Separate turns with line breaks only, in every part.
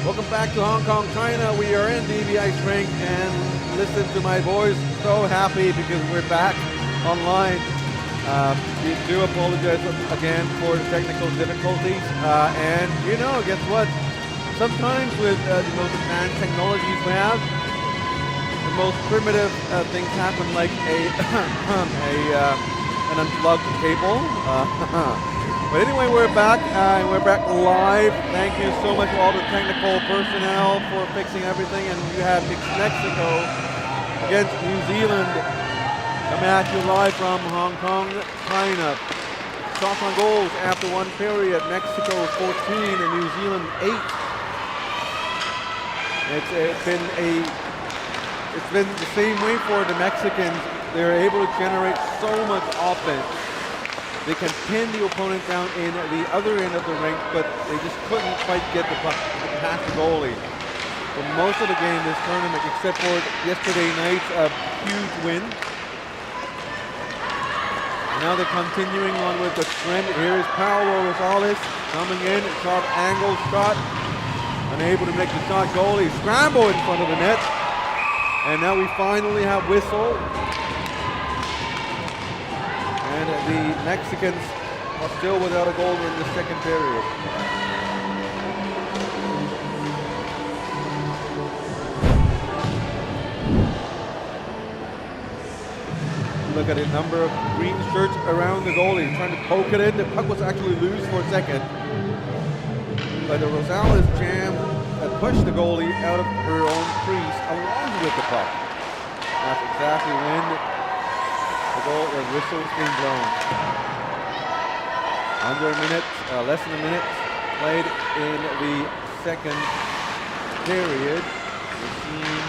Welcome back to Hong Kong, China. We are in DBI's Rink, and listen to my voice. So happy because we're back online. We do apologize again for the technical difficulties. And you know, guess what? Sometimes with the most advanced technologies we have, the most primitive things happen, like an unplugged cable. But anyway, we're back, and we're back live. Thank you so much to all the technical personnel for fixing everything. And you have Mexico against New Zealand coming at you live from Hong Kong, China. Shots on goals after one period. Mexico 14 and New Zealand 8. It's been the same way for the Mexicans. They're able to generate so much offense. They can pin the opponent down in the other end of the rink, but they just couldn't quite get the puck past the goalie. For most of the game this tournament, except for yesterday night's huge win. Now they're continuing on with the trend. Here is Paulo Rosales coming in, sharp angle shot. Unable to make the shot, goalie scramble in front of the net. And now we finally have whistle. And the Mexicans are still without a goal in the second period. Look at the number of green shirts around the goalie, trying to poke it in. The puck was actually loose for a second. But the Rosales jam pushed the goalie out of her own crease along with the puck. That's exactly when the whistle is being blown. Under a minute, less than a minute played in the second period. We're seeing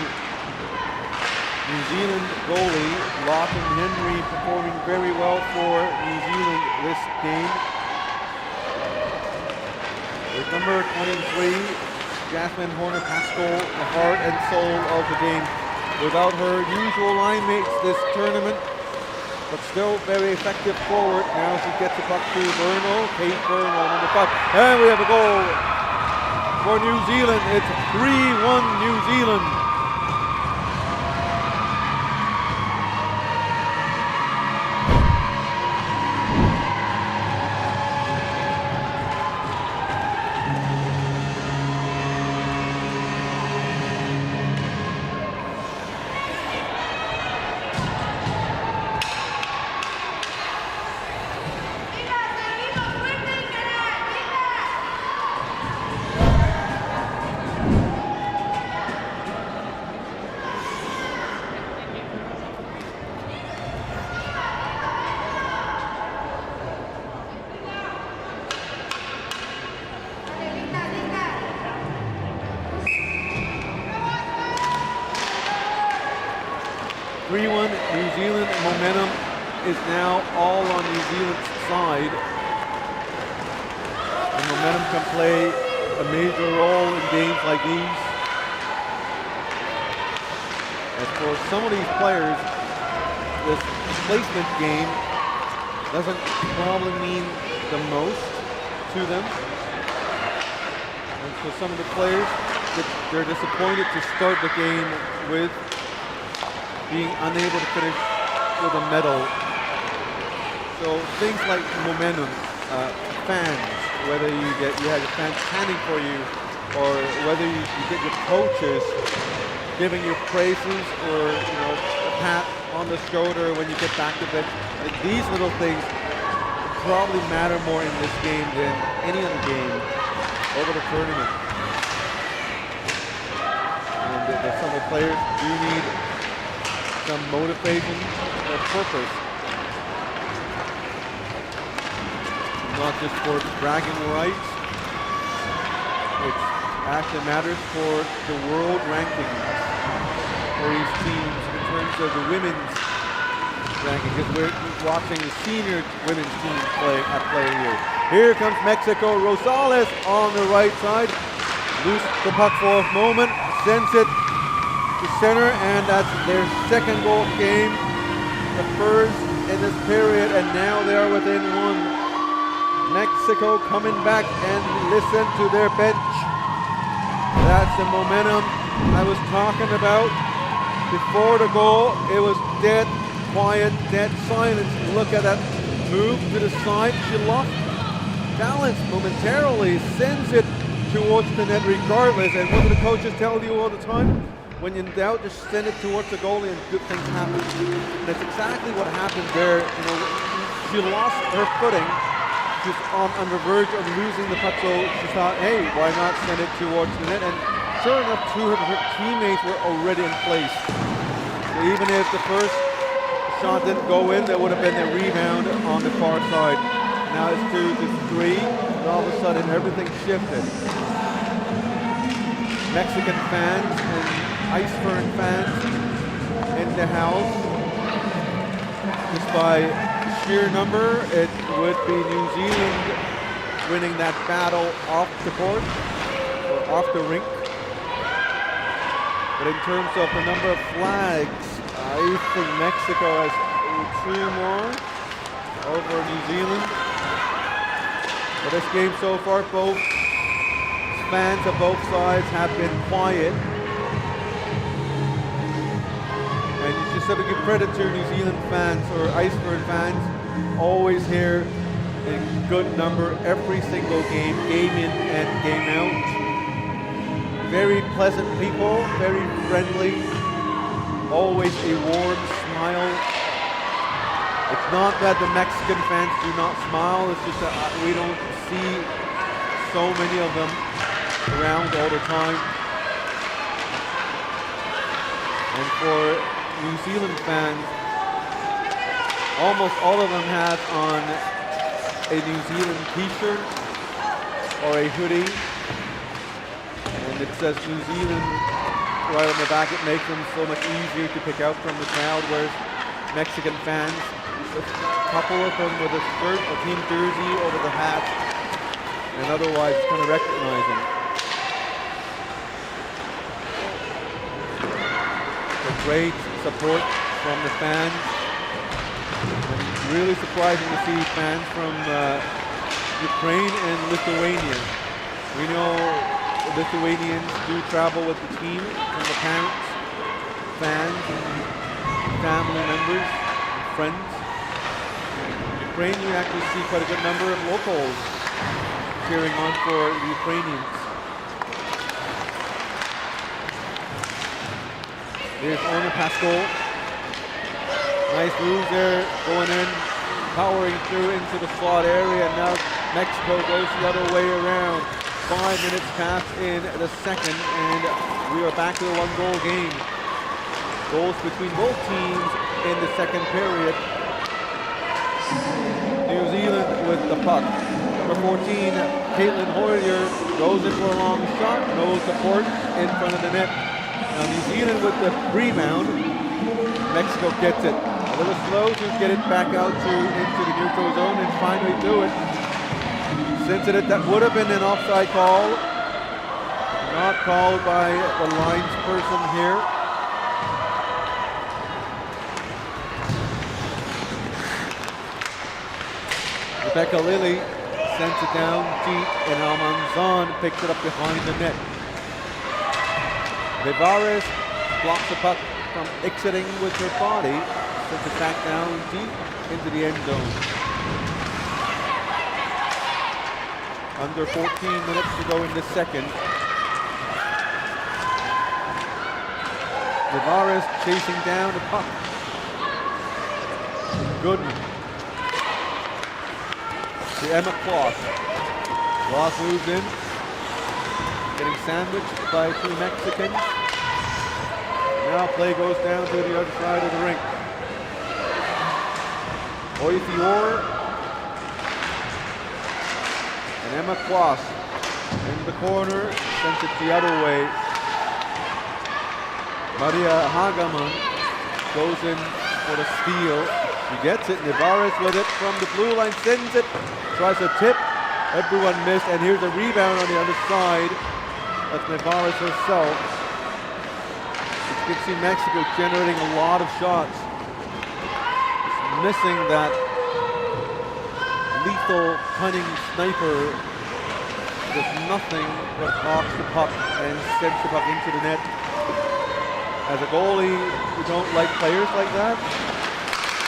New Zealand goalie Lachlan Henry performing very well for New Zealand this game. With number 23, Jasmine Horner-Pascal, the heart and soul of the game. Without her usual line mates this tournament, but still very effective forward. Now she gets the puck to Bernal. Kate Bernal, number 5. And we have a goal for New Zealand. It's 3-1 New Zealand. New Zealand momentum is now all on New Zealand's side. And momentum can play a major role in games like these. As for some of these players, this placement game doesn't probably mean the most to them. And for some of the players, they're disappointed to start the game with being unable to finish with a medal. So things like momentum, fans, whether you have your fans chanting for you, or whether you get your coaches giving you praises, or a pat on the shoulder when you get back to bed. These little things probably matter more in this game than any other game over the tournament. And some of the players do need some motivation or purpose, not just for bragging rights, which actually matters for the world rankings for these teams in terms of the women's ranking, because we're watching the senior women's teams at play here. Here comes Mexico. Rosales on the right side, loose the puck for a moment, sends it center, and that's their second goal of the game, the first in this period, and now they are within one. Mexico coming back, and listen to their bench. That's the momentum I was talking about. Before the goal, it was dead quiet, dead silence. Look at that move to the side. She lost balance momentarily, sends it towards the net regardless. And what do the coaches tell you all the time? When in doubt, just send it towards the goalie and good things happen. And that's exactly what happened there. You know, she lost her footing. She's on the verge of losing the puck, so she thought, hey, why not send it towards the net? And sure enough, two of her teammates were already in place. So even if the first shot didn't go in, there would have been a rebound on the far side. Now it's 2-3, and all of a sudden everything shifted. Mexican fans and Icefern fans in the house. Just by sheer number, it would be New Zealand winning that battle off the court, or off the rink. But in terms of the number of flags, I think Mexico has 2 more over New Zealand. For this game so far, both fans of both sides have been quiet. And you just have to give credit to New Zealand fans or Icefern fans, always here in good number every single game, game in and game out. Very pleasant people, very friendly, always a warm smile. It's not that the Mexican fans do not smile, it's just that we don't see so many of them around all the time. And for New Zealand fans, almost all of them have on a New Zealand t-shirt or a hoodie. And it says New Zealand right on the back. It makes them so much easier to pick out from the crowd, whereas Mexican fans, a couple of them with a shirt or team jersey over the hat, and otherwise kind of recognizing. So great support from the fans. And really surprising to see fans from Ukraine and Lithuania. We know Lithuanians do travel with the team, and the parents, fans, and family members, friends. In Ukraine, you actually see quite a good number of locals cheering on for the Ukrainians. Here's Ona Pascal. Nice moves there, going in, powering through into the slot area. Now Mexico goes the other way around. 5 minutes past in the second, and we are back to a 1-goal game. Goals between both teams in the second period. New Zealand with the puck. Number 14, Caitlin Hoyer goes in for a long shot. No support in front of the net. Now New Zealand with the rebound. Mexico gets it. A little slow to get it back out into the neutral zone and finally do it. Since that would have been an offside call. Not called by the linesperson here. Rebecca Lilly sends it down deep, and Almanzan picks it up behind the net. Vivares blocks the puck from exiting with her body, sends it back down deep into the end zone. Under 14 minutes to go in the second. Vivares chasing down the puck. Goodman. To Emma Kloss. Kloss moves in. Getting sandwiched by 2 Mexicans. Now play goes down to the other side of the rink. Oifior and Emma Kloss in the corner, sends it the other way. Maria Hagaman goes in for the steal. She gets it. Nevares with it from the blue line, sends it, tries to tip. Everyone missed, and here's a rebound on the other side. That's Nevares herself. You can see Mexico generating a lot of shots. Just missing that lethal, cunning sniper does nothing but hawks the puck and sends the puck into the net. As a goalie, you don't like players like that.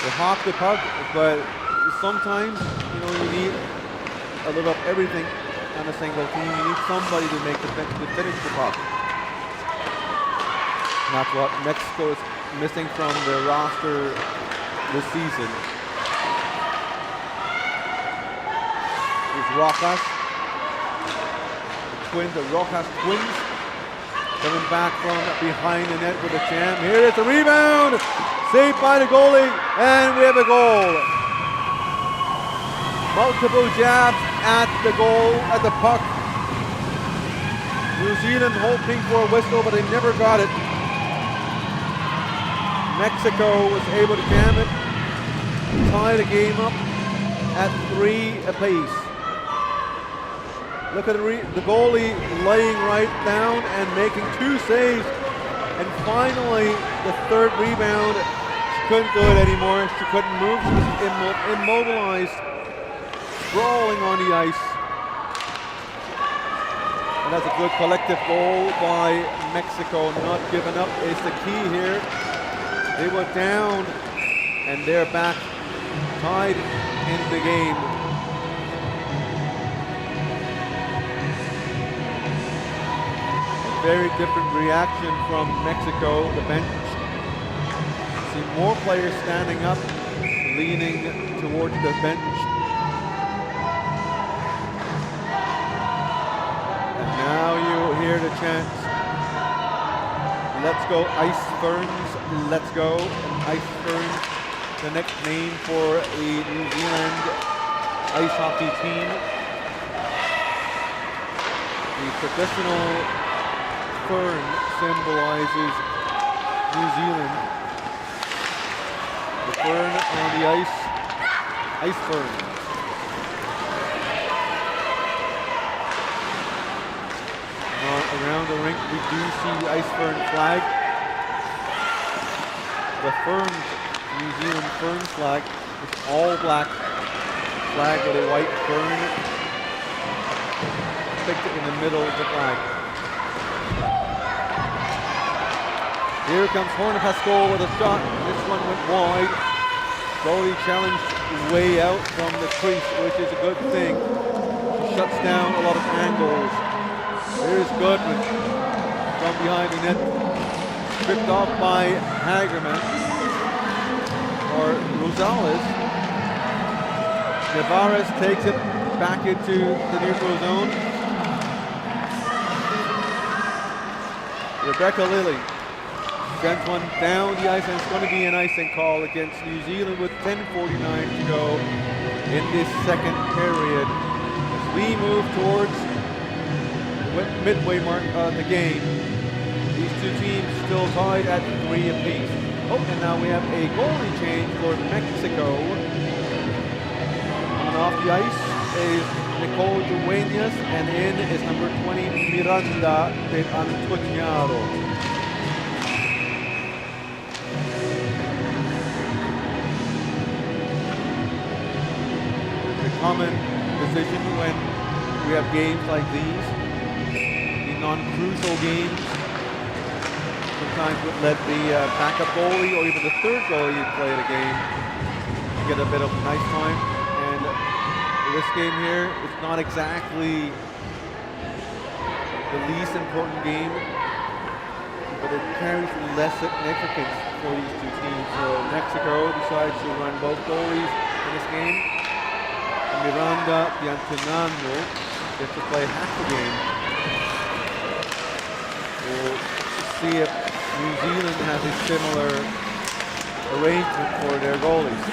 They hawk the puck, but sometimes, you need a little of everything on a single team. You need somebody to finish the puck. And that's what Mexico is missing from the roster this season. Here's Rojas. The Rojas twins coming back from behind the net with a jam. Here is the rebound. Saved by the goalie, and we have a goal. Multiple jabs at the goal, at the puck. New Zealand hoping for a whistle, but they never got it. Mexico was able to jam it, tie the game up at 3 apiece. Look at the goalie laying right down and making 2 saves. And finally, the third rebound, she couldn't do it anymore. She couldn't move. She was immobilized, sprawling on the ice. And that's a good collective goal by Mexico. Not giving up is the key here. They were down, and they're back, tied in the game. Very different reaction from Mexico, the bench. See more players standing up, leaning towards the bench. And now you hear the chant, "Let's go Ice Ferns, let's go." And Ice Ferns, the next name for a New Zealand ice hockey team. The traditional fern symbolizes New Zealand. The fern on the ice fern. Around the rink we do see the ice fern flag. The fern, New Zealand fern flag, is all black flag with a white fern depicted in the middle of the flag. Here comes Hornefasco with a shot. This one went wide. Goalie challenged way out from the crease, which is a good thing. Shuts down a lot of angles. Here's Goodman from behind the net. Stripped off by Hagerman. Or Rosales. Nevarez takes it back into the neutral zone. Rebecca Lilly sends one down the ice, and it's going to be an icing call against New Zealand with 10:49 to go in this second period. As we move towards the midway mark of the game, these two teams still tied at 3 apiece. Oh, and now we have a goalie change for Mexico. Coming off the ice is Nicole Dueñas, and in is number 20, Miranda de Antoñado. Common decision when we have games like these, the non-crucial games. Sometimes would let the backup goalie or even the third goalie play the game to get a bit of nice time. And this game here, it's not exactly the least important game, but it carries less significance for these two teams. So Mexico decides to run both goalies in this game. Miranda de Antoñado gets to play half the game. We'll see if New Zealand has a similar arrangement for their goalies.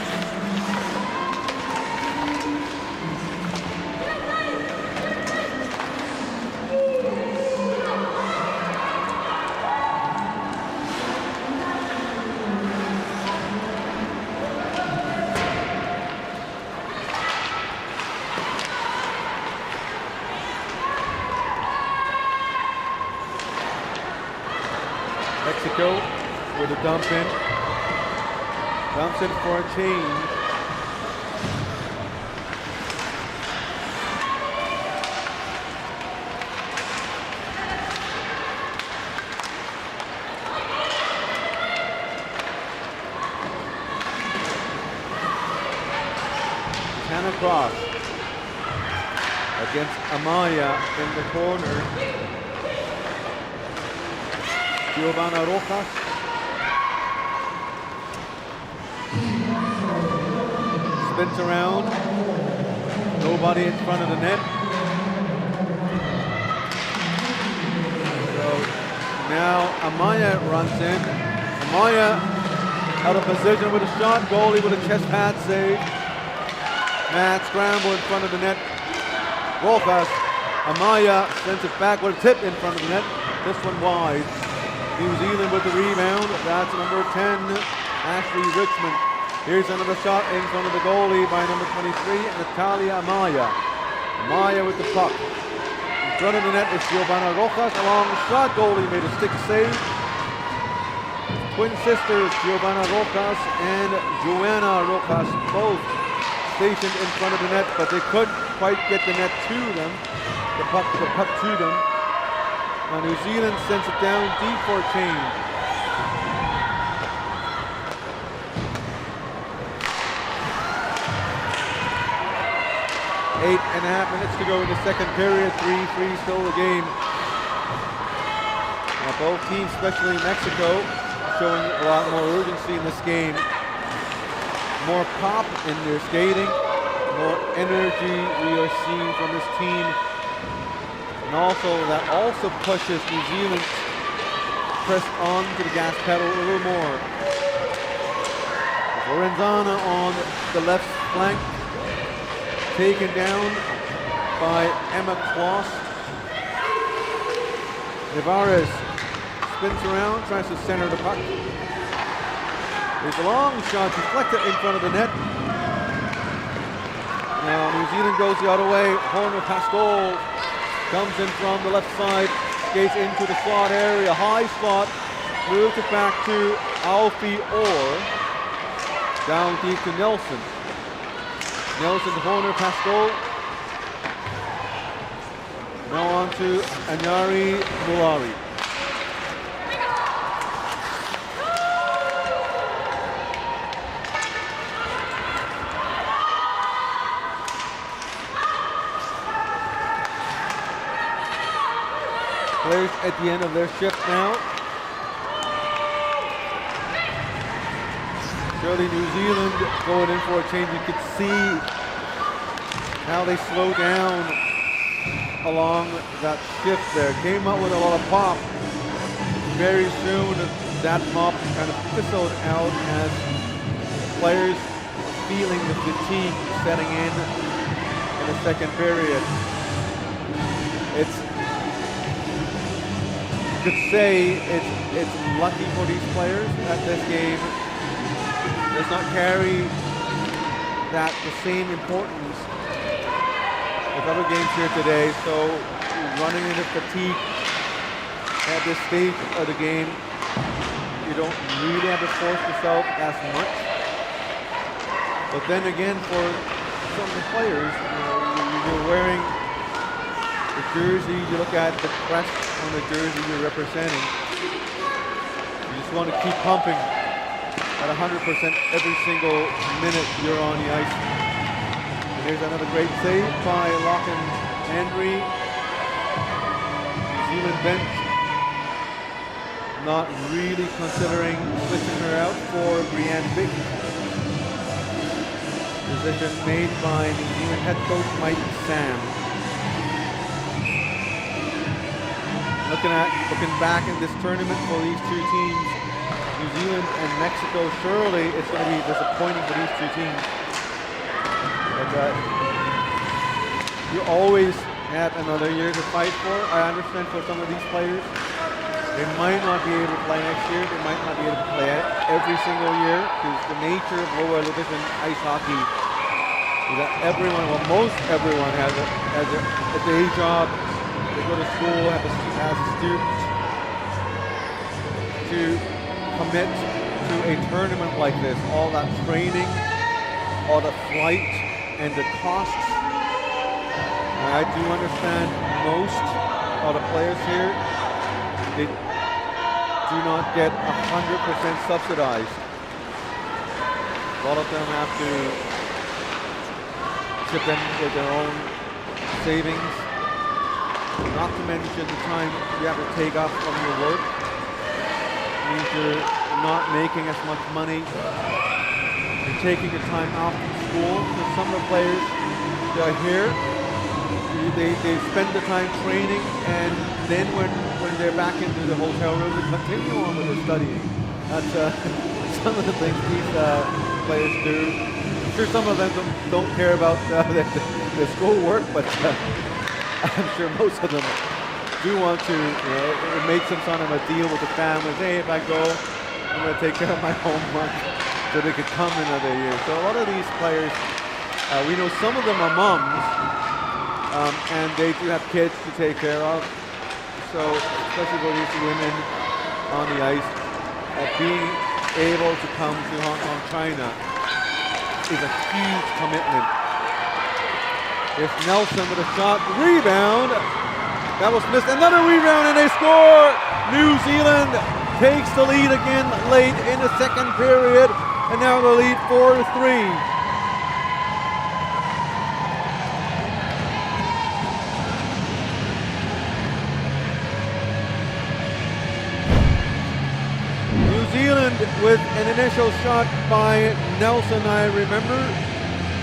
Mexico with a dump in. Dumps in for a change. and across. Against Amaya in the corner. Giovanna Rojas. Spins around. Nobody in front of the net. So now Amaya runs in. Amaya out of position with a shot. Goalie with a chest pad save. Mad scramble in front of the net. Rojas. Amaya sends it back with a tip in front of the net. This one wide. New Zealand with the rebound. That's number 10, Ashley Richmond. Here's another shot in front of the goalie by number 23, Natalia Amaya. Amaya with the puck. In front of the net is Giovanna Rojas. A long shot. Goalie made a stick save. Twin sisters, Giovanna Rojas and Joanna Rojas, both stationed in front of the net, but they couldn't quite get the net to them, the puck to them. Now New Zealand sends it down deep for a change. Eight and a half minutes to go in the second period. 3-3 still the game. Now both teams, especially Mexico, showing a lot more urgency in this game. More pop in their skating, more energy we are seeing from this team. And also that also pushes New Zealand press on to the gas pedal a little more. Lorenzana on the left flank, taken down by Emma Kloss. Nevarez spins around, tries to center the puck. There's a long shot deflected in front of the net. Now New Zealand goes the other way. Horner Pascal comes in from the left side, skates into the slot area, high slot, moves it back to Alfie Orr, down deep to Nelson. Nelson to Horner Pascal. Now on to Anyari Mulari. Players at the end of their shift now. Surely New Zealand going in for a change. You could see how they slow down along that shift there. Came up with a lot of pop. Very soon that pop kind of fizzled out as players feeling the fatigue setting in the second period. You could say it's lucky for these players that this game does not carry the same importance with other games here today. So running into fatigue at this stage of the game, you don't really have to force yourself as much. But then again, for some of the players, you're wearing the jersey, you look at the crest on the jersey you're representing. You just want to keep pumping at 100% every single minute you're on the ice. And here's another great save by Lachlan Henry. New Zealand bench not really considering switching her out for Brianne Bick. Decision made by New Zealand head coach Mike Sam. Looking back in this tournament for these two teams, New Zealand and Mexico, surely it's going to be disappointing for these two teams. But you always have another year to fight for. I understand for some of these players, they might not be able to play next year. They might not be able to play every single year because the nature of lower division ice hockey is that most everyone has a day job. They go to school as a student. To commit to a tournament like this, all that training, all the flight, and the costs. I do understand most of the players here, they do not get 100% subsidized. A lot of them have to chip in with their own savings. Not to mention the time you have to take off from your work. It means you're not making as much money. You're taking the time off from school. So some of the players that are here, they spend the time training, and then when they're back into the hotel room, they continue on with their studying. That's some of the things these players do. I'm sure some of them don't care about their school work, but I'm sure most of them do want to, make some sort of a deal with the families. Hey, if I go, I'm going to take care of my homework so they could come another year. So a lot of these players, we know some of them are moms, and they do have kids to take care of. So especially for these women on the ice, being able to come to Hong Kong, China is a huge commitment. It's Nelson with a shot, rebound. That was missed. Another rebound and they score. New Zealand takes the lead again late in the second period, and now the lead 4-3. New Zealand with an initial shot by Nelson, I remember.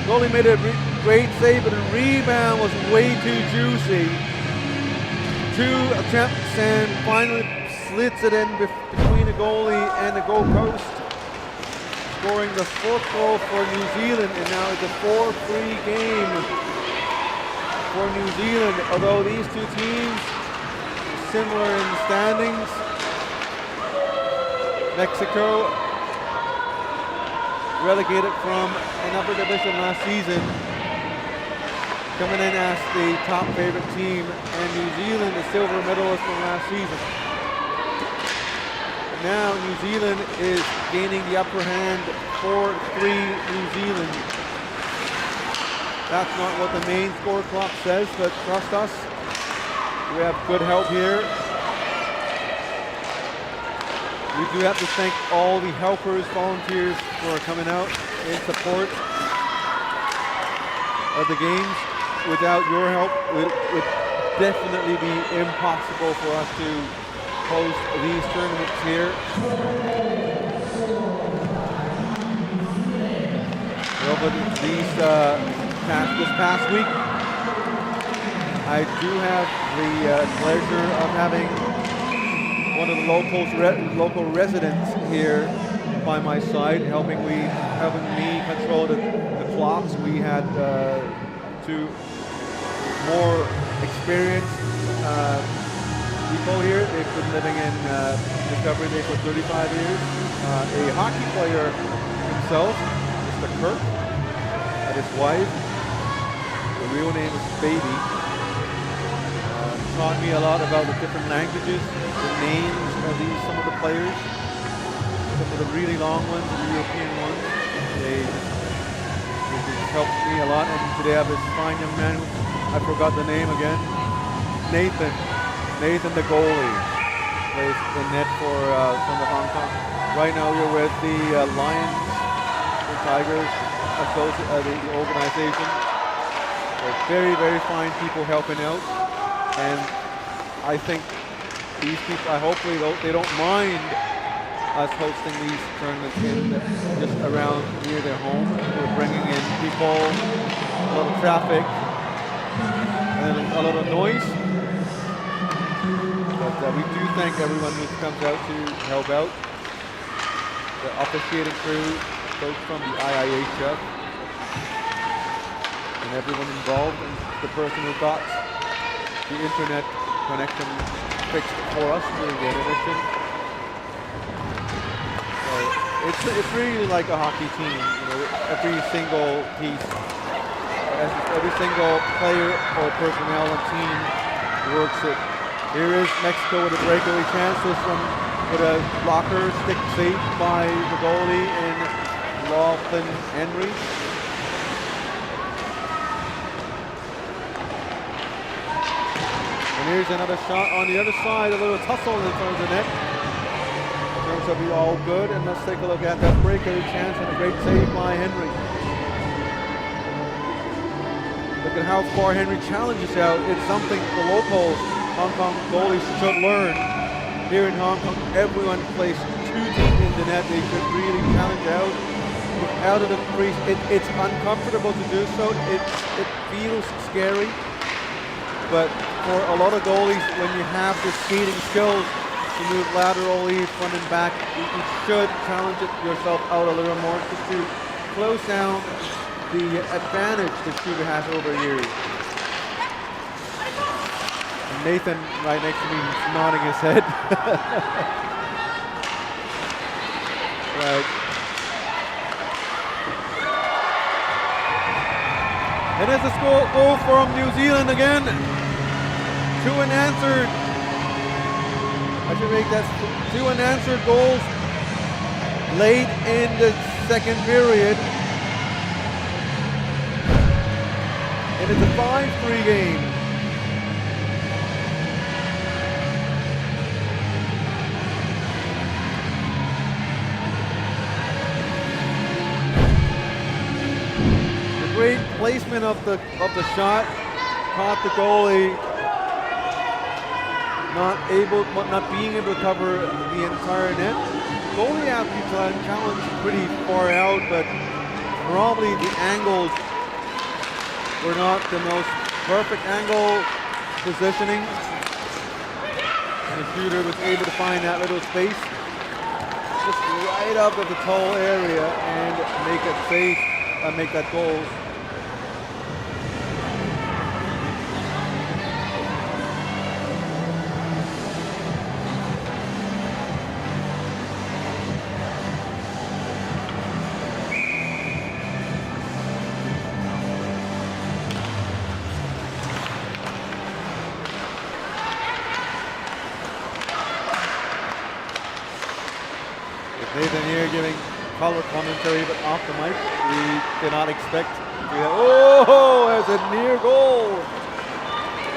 Goalie made a great save, but the rebound was way too juicy. 2 attempts and finally slits it in between the goalie and the goal post, scoring the 4th goal for New Zealand, and now it's a 4-3 game for New Zealand. Although these two teams similar in standings. Mexico relegated from another division last season, coming in as the top favorite team, and New Zealand the silver medalist from last season. Now New Zealand is gaining the upper hand, 4-3 New Zealand. That's not what the main score clock says, but trust us, we have good help here. We do have to thank all the helpers, volunteers for coming out in support of the games. Without your help, it would definitely be impossible for us to host these tournaments here. Well, but this past week, I do have the pleasure of having one of the local residents here by my side, helping me control the clocks. We had 2 more experienced people here. They've been living in Discovery Bay for 35 years. A hockey player himself, Mr. Kirk, and his wife. The real name is Baby. Taught me a lot about the different languages, the names of some of the players, some of the really long ones, the European ones. They just helped me a lot. And today I have this fine young man who I forgot the name again. Nathan the goalie, plays the net for from the Hong Kong. Right now we're with the Lions, the Tigers, the organization. They're very, very fine people helping out. And I think these people, hopefully they don't mind us hosting these tournaments just around near their home. We're bringing in people, a lot of traffic, and a lot of noise. But we do thank everyone who comes out to help out. The officiating crew, folks from the IIHF, and everyone involved, and the person who got the internet connection fixed for us during the intermission. So it's really like a hockey team. Every single piece, every single player or personnel and team works it. Here is Mexico with a breakaway chance. This one with a blocker stick saved by the goalie in Lachlan Henry. And here's another shot on the other side, a little tussle in front of the net. Turns out to be all good, and let's take a look at that breakaway chance and a great save by Henry. look at how far Henry challenges out. It's something the local Hong Kong goalies should learn. Here in Hong Kong, everyone plays too deep in the net. They should really challenge out of the crease. It's uncomfortable to do so. It feels scary. But for a lot of goalies, when you have the skating skills to move laterally, front and back, you should challenge it yourself out a little more just to close down the advantage that Studer has over you. And Nathan, right next to me, is nodding his head. Right. And it's a goal from New Zealand again. 2 unanswered. I should make that 2 unanswered goals late in the second period. And it's a 5-3 game. The great placement of the shot caught the goalie not being able to cover the entire net. Goalie actually challenged pretty far out, but probably the angles were not the most perfect angle positioning. And the shooter was able to find that little space just right up at the toe area and make it safe and make that goal. Nathan here giving color commentary, but off the mic. We did not expect to have, oh, that's a near goal.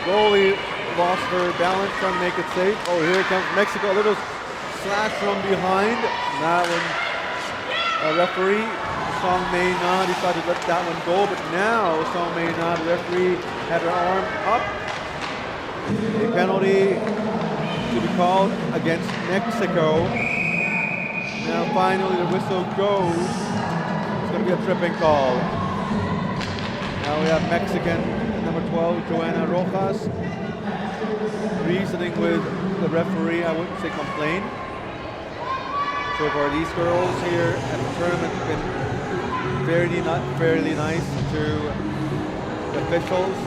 Goalie lost her balance, trying to make it safe. Oh, here comes Mexico, a little slash from behind. That one, referee Song Mei Na decided to let that one go, but now Song Mei Na, the referee, had her arm up. A penalty to be called against Mexico. Now finally the whistle goes. It's going to be a tripping call. Now we have Mexican number 12, Joanna Rojas, reasoning with the referee. I wouldn't say complain. So far these girls here at the tournament have been fairly nice to the officials.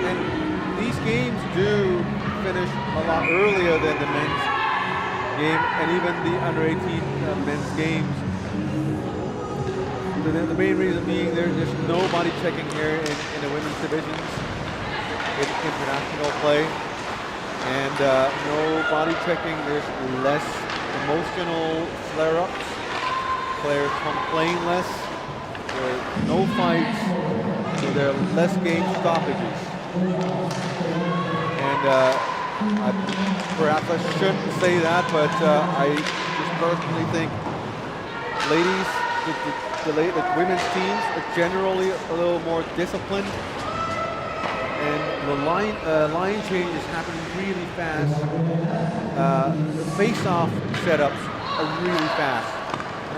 And these games do finish a lot earlier than the men's game, and even the under 18 men's games. The main reason being there's no body checking here in the women's divisions in international play, and no body checking. There's less emotional flare-ups. Players complain less. There are no fights, so there are less game stoppages. And perhaps I shouldn't say that, but I just personally think ladies, the women's teams are generally a little more disciplined, and the line change is happening really fast. The face-off setups are really fast.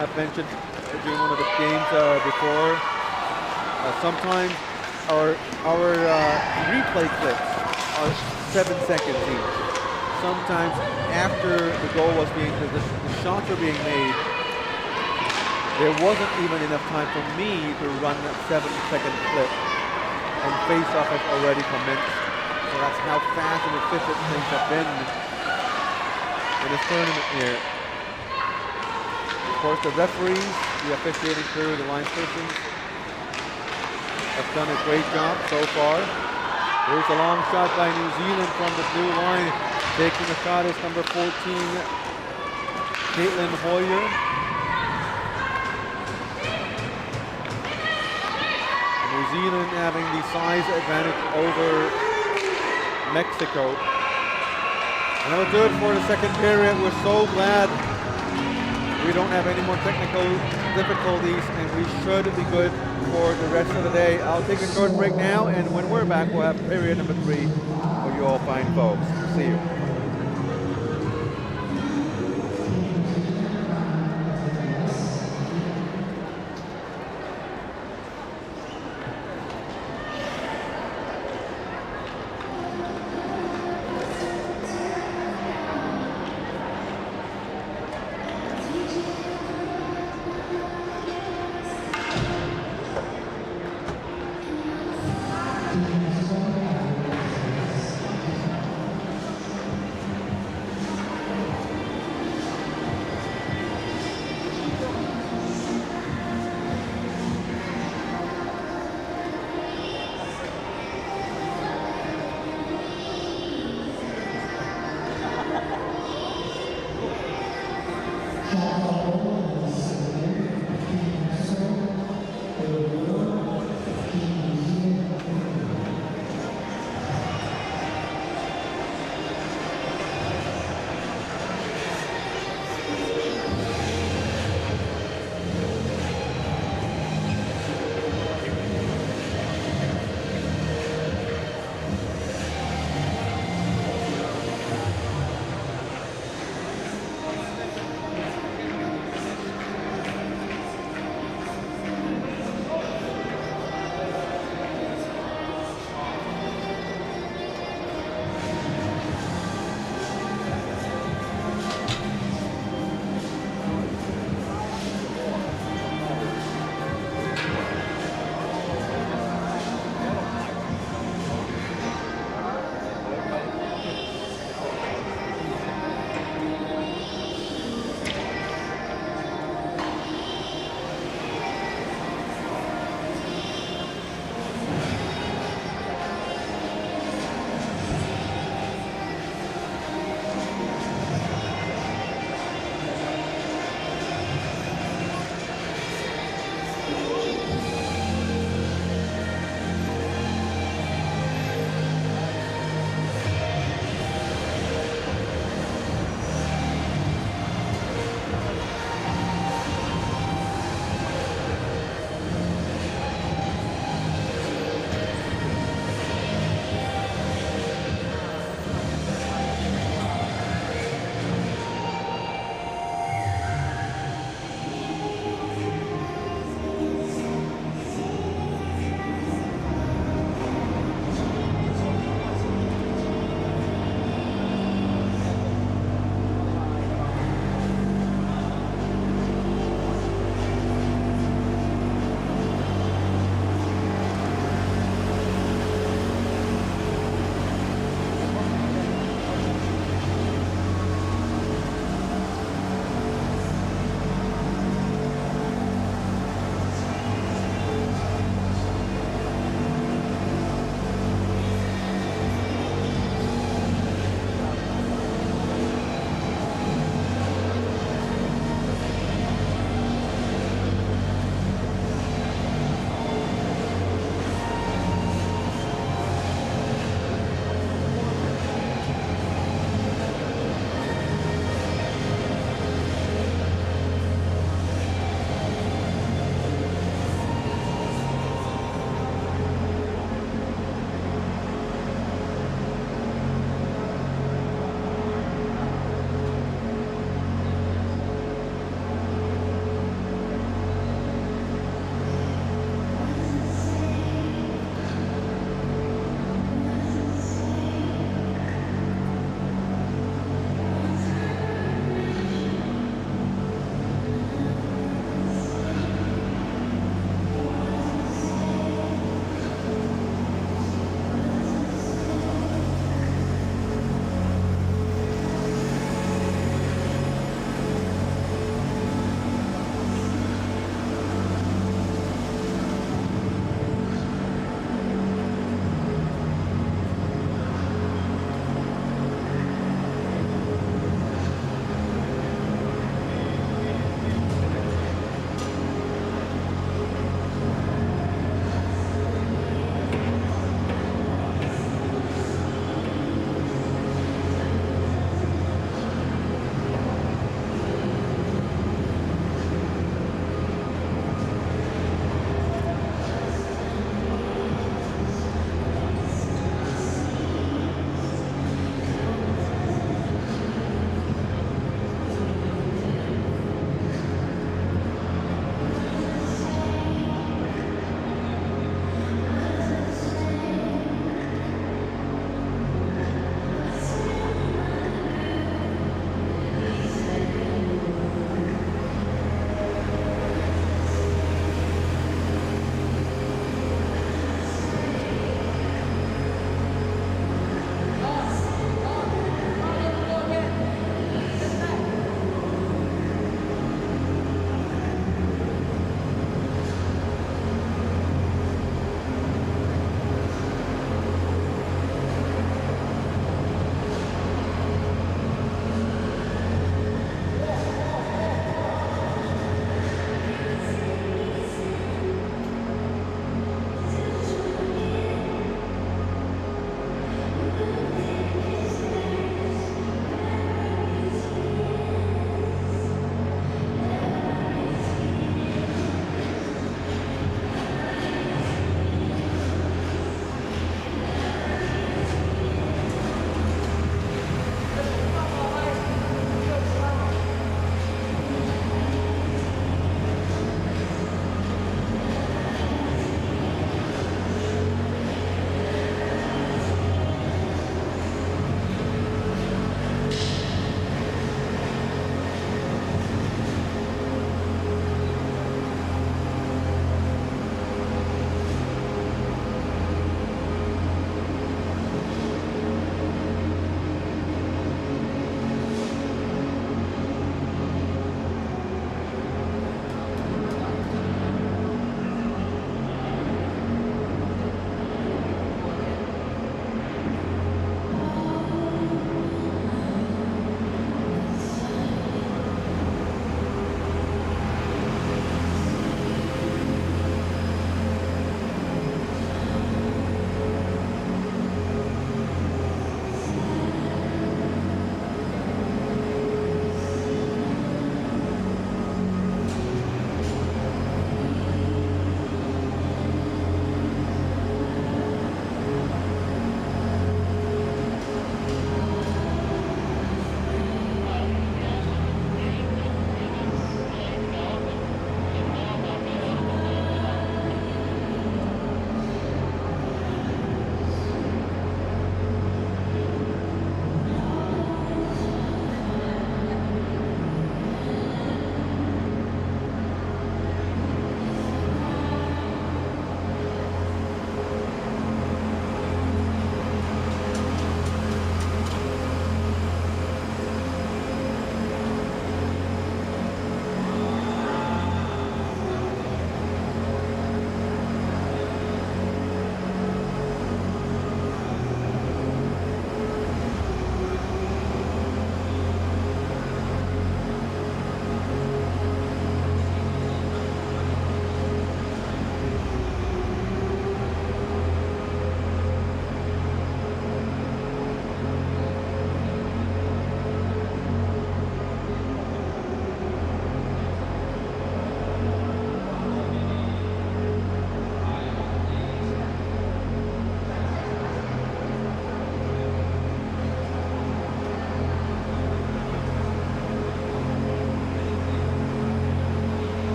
I've mentioned during one of the games before, sometimes our replay clips are 7 seconds each. Sometimes after the goal was the shots were being made, there wasn't even enough time for me to run that 7-second clip, and face-off has already commenced. So that's how fast and efficient things have been in this tournament here. Of course, the referees, the officiating crew, the line persons have done a great job so far. Here's a long shot by New Zealand from the blue line. Taking the shot is number 14, Caitlin Hoyer. New Zealand having the size advantage over Mexico. And that will do it for the second period. We're so glad we don't have any more technical difficulties, and we should be good for the rest of the day. I'll take a short break now, and when we're back, we'll have period number 3 for you all fine folks. See you.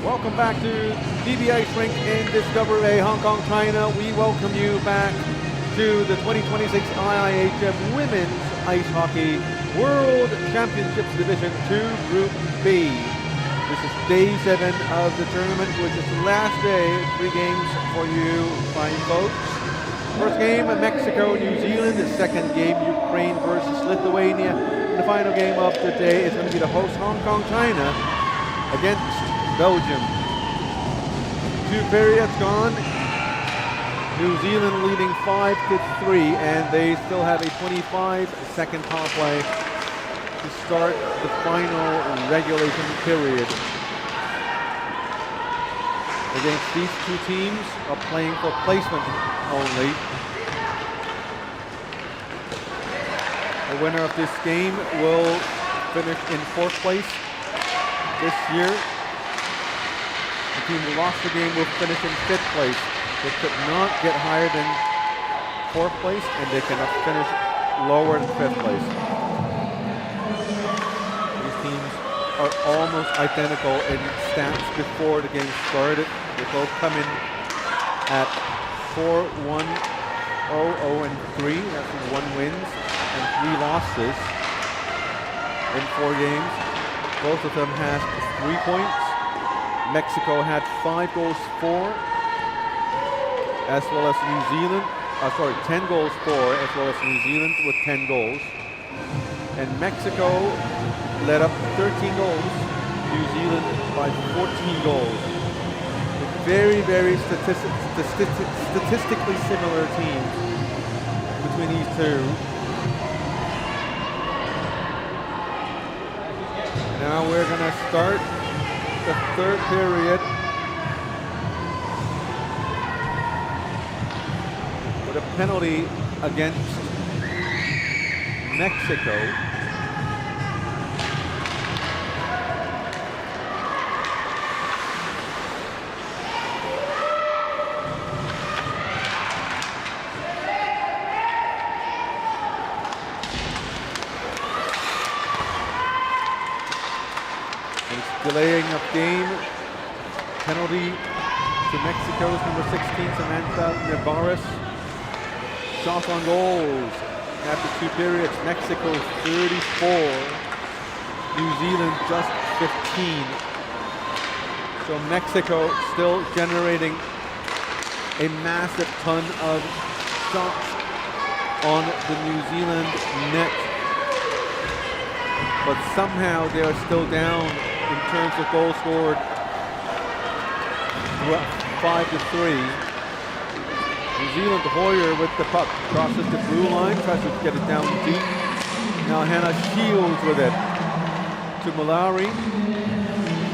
Welcome back to Rink in WWIIB, Hong Kong, China. We welcome you back to the 2026 IIHF Women's Ice Hockey World Championships Division 2 Group B. This is day 7 of the tournament, which is the last day. 3 games for you fine folks. First game, Mexico, New Zealand. The second game, Ukraine versus Lithuania. And the final game of the day is going to be the host Hong Kong, China against Belgium. 2 periods gone. New Zealand leading 5-3, and they still have a 25-second power play to start the final regulation period. Against these 2 teams are playing for placement only. The winner of this game will finish in 4th place this year. The team who lost the game will finish in 5th place. They could not get higher than 4th place, and they cannot finish lower than 5th place. These teams are almost identical in stats before the game started. They both come in at 4-1, 0-0-3. That's 1 wins and 3 losses in 4 games. Both of them have 3 points. Mexico had 5 goals for, as well as New Zealand. 10 goals for, as well as New Zealand with 10 goals. And Mexico led up 13 goals. New Zealand by 14 goals. Very, very statistically similar teams between these 2. Now we're going to start the 3rd period with a penalty against Mexico. Delaying of game, penalty to Mexico's number 16, Samantha Nevares. Shots on goals after 2 periods. Mexico 34, New Zealand just 15. So Mexico still generating a massive ton of shots on the New Zealand net. But somehow they are still down in terms of goals scored, 5-3. New Zealand, Hoyer with the puck, crosses the blue line, tries to get it down deep. Now Hannah Shields with it to Mallory.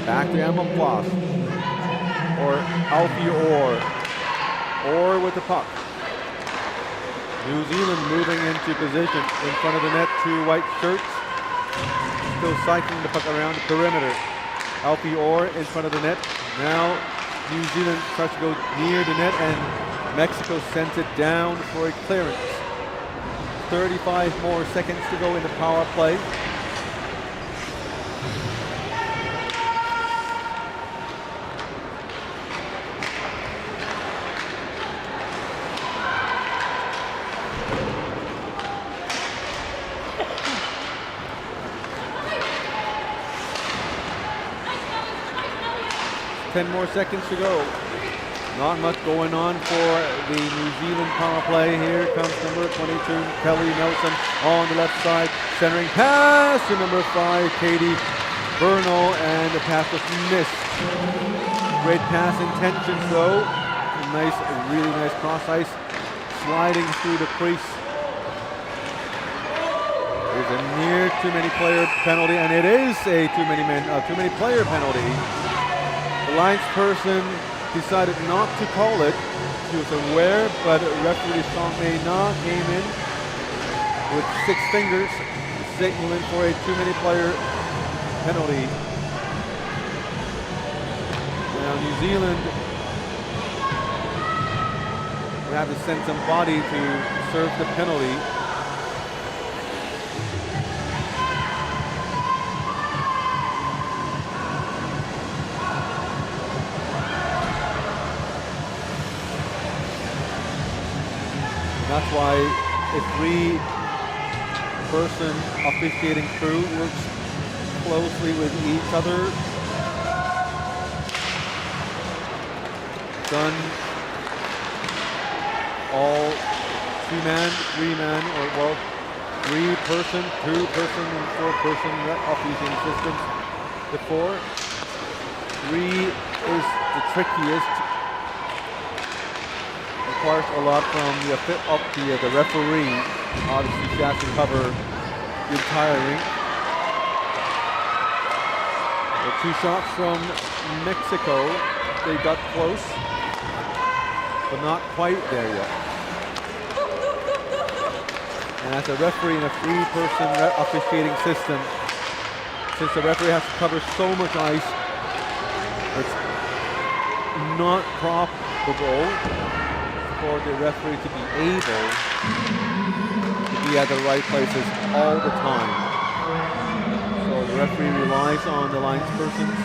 Back to Emma Floss. Or Alfie Orr. Orr with the puck. New Zealand moving into position in front of the net, 2 white shirts. Still cycling the puck around the perimeter. Alfie Orr in front of the net. Now New Zealand starts to go near the net, and Mexico sends it down for a clearance. 35 more seconds to go in the power play. Ten more seconds to go. Not much going on for the New Zealand power play. Here comes number 22, Kelly Nelson on the left side. Centering pass to number 5, Katie Bernal, and the pass was missed. Great pass intentions though. A really nice cross ice. Sliding through the crease. There's a near too many player penalty, and it is a too many player penalty. The linesperson decided not to call it. She was aware, but referee Sean Mayna came in with 6 fingers, signaling for a too many player penalty. Now New Zealand will have to send somebody to serve the penalty. That's why a 3-person officiating crew works closely with each other. Done all 2-man, 3-man, or well, 3-person, 2-person, and 4-person officiating systems before. 3 is the trickiest. Requires a lot from the referee. Obviously, she has to cover the entire rink. The 2 shots from Mexico, they got close, but not quite there yet. And as a referee in a 3-person officiating system, since the referee has to cover so much ice, it's not probable for the referee to be able to be at the right places all the time. So the referee relies on the linespersons.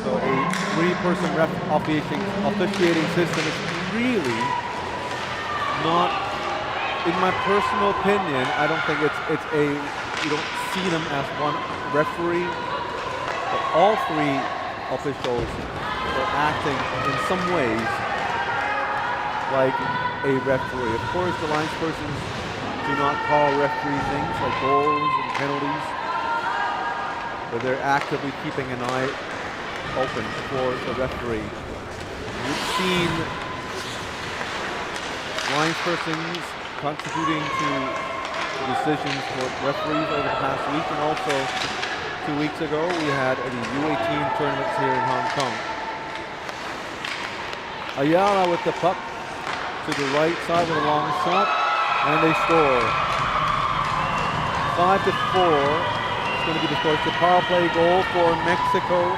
So a 3-person officiating system is really not, in my personal opinion, I don't think you don't see them as one referee, but all 3 officials are acting in some ways like a referee. Of course, the linespersons do not call referee things like goals and penalties, but they're actively keeping an eye open for the referee. We've seen linespersons contributing to decisions for referees over the past week, and also 2 weeks ago we had the U18 tournaments here in Hong Kong. Ayala with the puck to the right side with a long shot, and they score. 5-4. It's going to be the score. It's the power play goal for Mexico.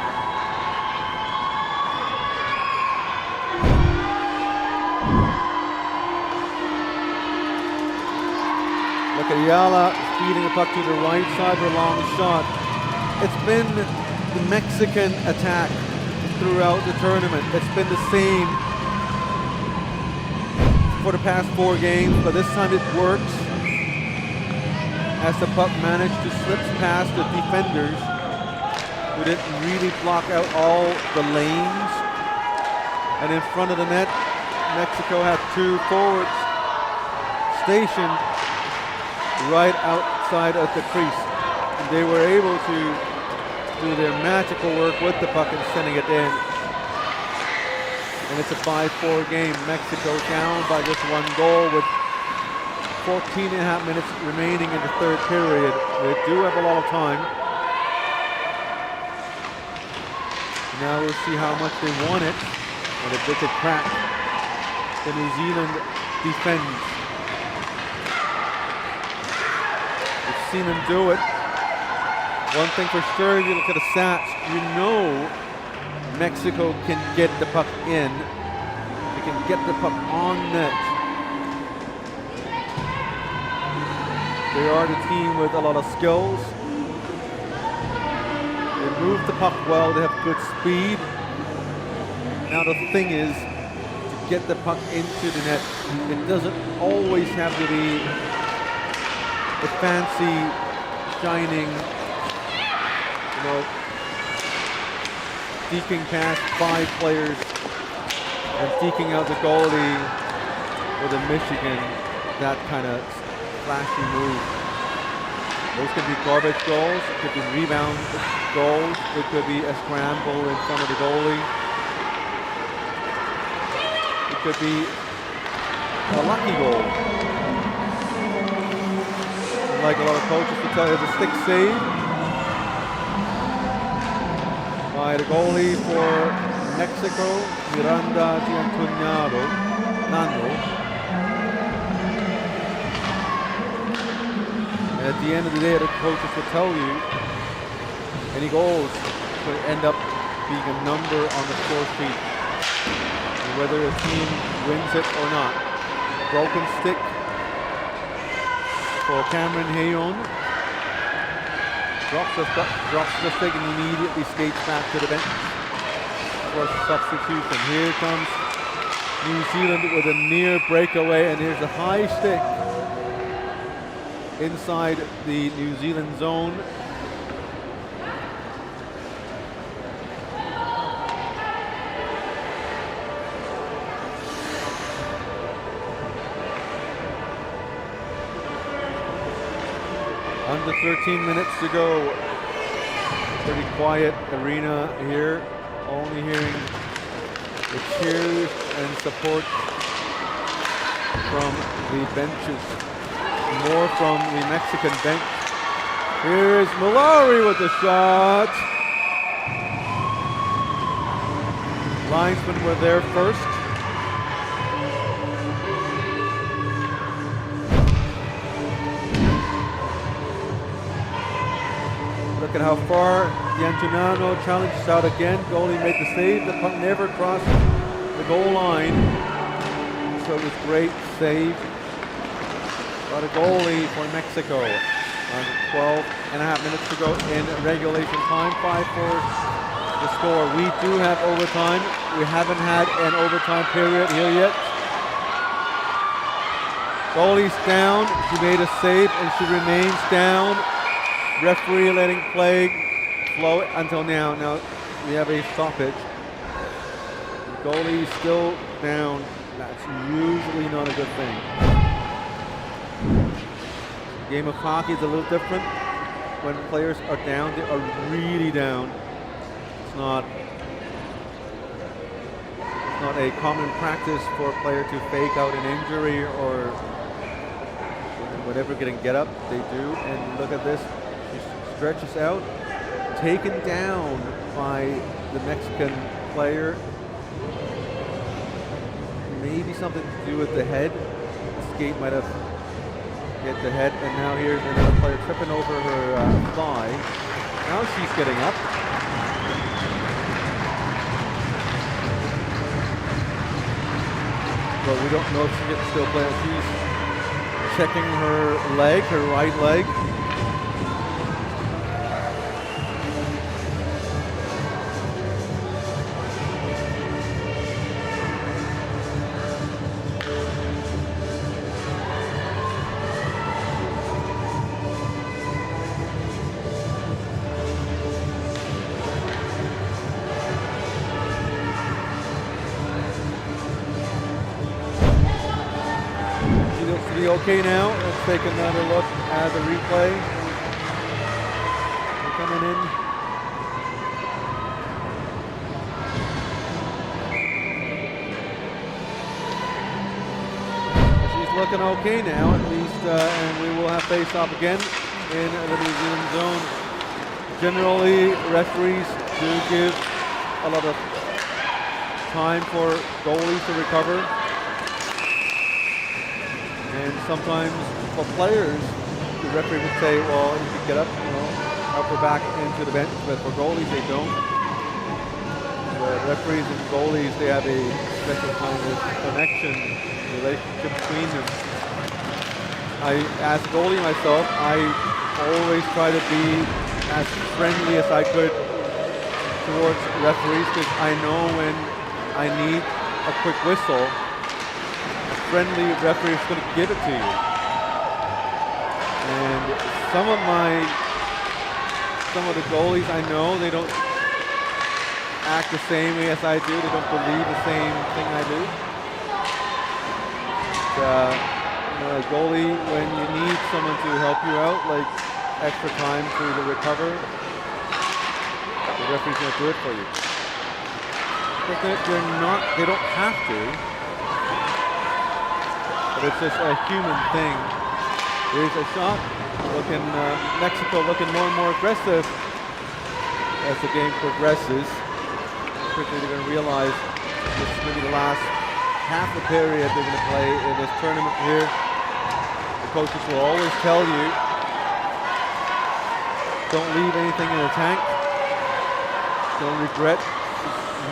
Look at Ayala feeding the puck to the right side with a long shot. It's been the Mexican attack throughout the tournament. It's been the same for the past 4 games, but this time it works as the puck managed to slip past the defenders who didn't really block out all the lanes. And in front of the net, Mexico had 2 forwards stationed right outside of the crease. And they were able to do their magical work with the puck and sending it in. And it's a 5-4 game. Mexico down by just 1 goal with 14.5 minutes remaining in the 3rd period. They do have a lot of time. Now we'll see how much they want it. And if they could crack, the New Zealand defends. We've seen them do it. One thing for sure, if you look at the stats, you know Mexico can get the puck in. They can get the puck on net. They are the team with a lot of skills. They move the puck well, they have good speed. Now the thing is, to get the puck into the net, it doesn't always have to be a fancy, shining, deking past 5 players and deking out the goalie with a Michigan, that kind of flashy move. Those could be garbage goals, it could be rebound goals, it could be a scramble in front of the goalie. It could be a lucky goal. Like a lot of coaches will tell you, the stick save by the goalie for Mexico, Miranda Nando. And at the end of the day, the coaches will tell you any goals will end up being a number on the score sheet, whether a team wins it or not. Broken stick for Cameron Hayon. Drops the stick and immediately skates back to the bench for substitution. Here comes New Zealand with a near breakaway, and here's a high stick inside the New Zealand zone. Under 13 minutes to go. Pretty quiet arena here. Only hearing the cheers and support from the benches. More from the Mexican bench. Here's Mallory with the shot. Linesmen were there first. Look at how far D'Antonano challenges out again. Goalie made the save. The puck never crossed the goal line. So it was great save by the goalie for Mexico. 12 and a half minutes to go in regulation time. 5-4 the score. We do have overtime. We haven't had an overtime period here yet. Goalie's down. She made a save and she remains down. Referee letting play flow until now. Now we have a stoppage. The goalie still down. That's usually not a good thing. The game of hockey is a little different. When players are down, they are really down. It's not a common practice for a player to fake out an injury or whatever, get up. They do. And look at this. Stretches out, taken down by the Mexican player. Maybe something to do with the head. The skate might have hit the head, and now here's another player tripping over her thigh. Now she's getting up. But we don't know if she can still play. She's checking her leg, her right leg. Okay, now let's take another look at the replay. We're coming in. She's looking okay now, at least, and we will have face-off again in the New Zealand zone. Generally, referees do give a lot of time for goalies to recover. And sometimes for players, the referee would say, well, you can get up, up or back into the bench, but for goalies, they don't. The referees and goalies, they have a special kind of connection, relationship between them. as a goalie myself, I always try to be as friendly as I could towards referees because I know when I need a quick whistle, a friendly referee is going to give it to you. And some of the goalies I know, they don't act the same way as I do. They don't believe the same thing I do. A goalie, when you need someone to help you out, like extra time to recover, the referee's going to do it for you. But they don't have to. But it's just a human thing. Here's a shot. Mexico looking more and more aggressive as the game progresses. Quickly they're going to realize this is going to be the last half a period they're going to play in this tournament here. The coaches will always tell you, don't leave anything in the tank. Don't regret.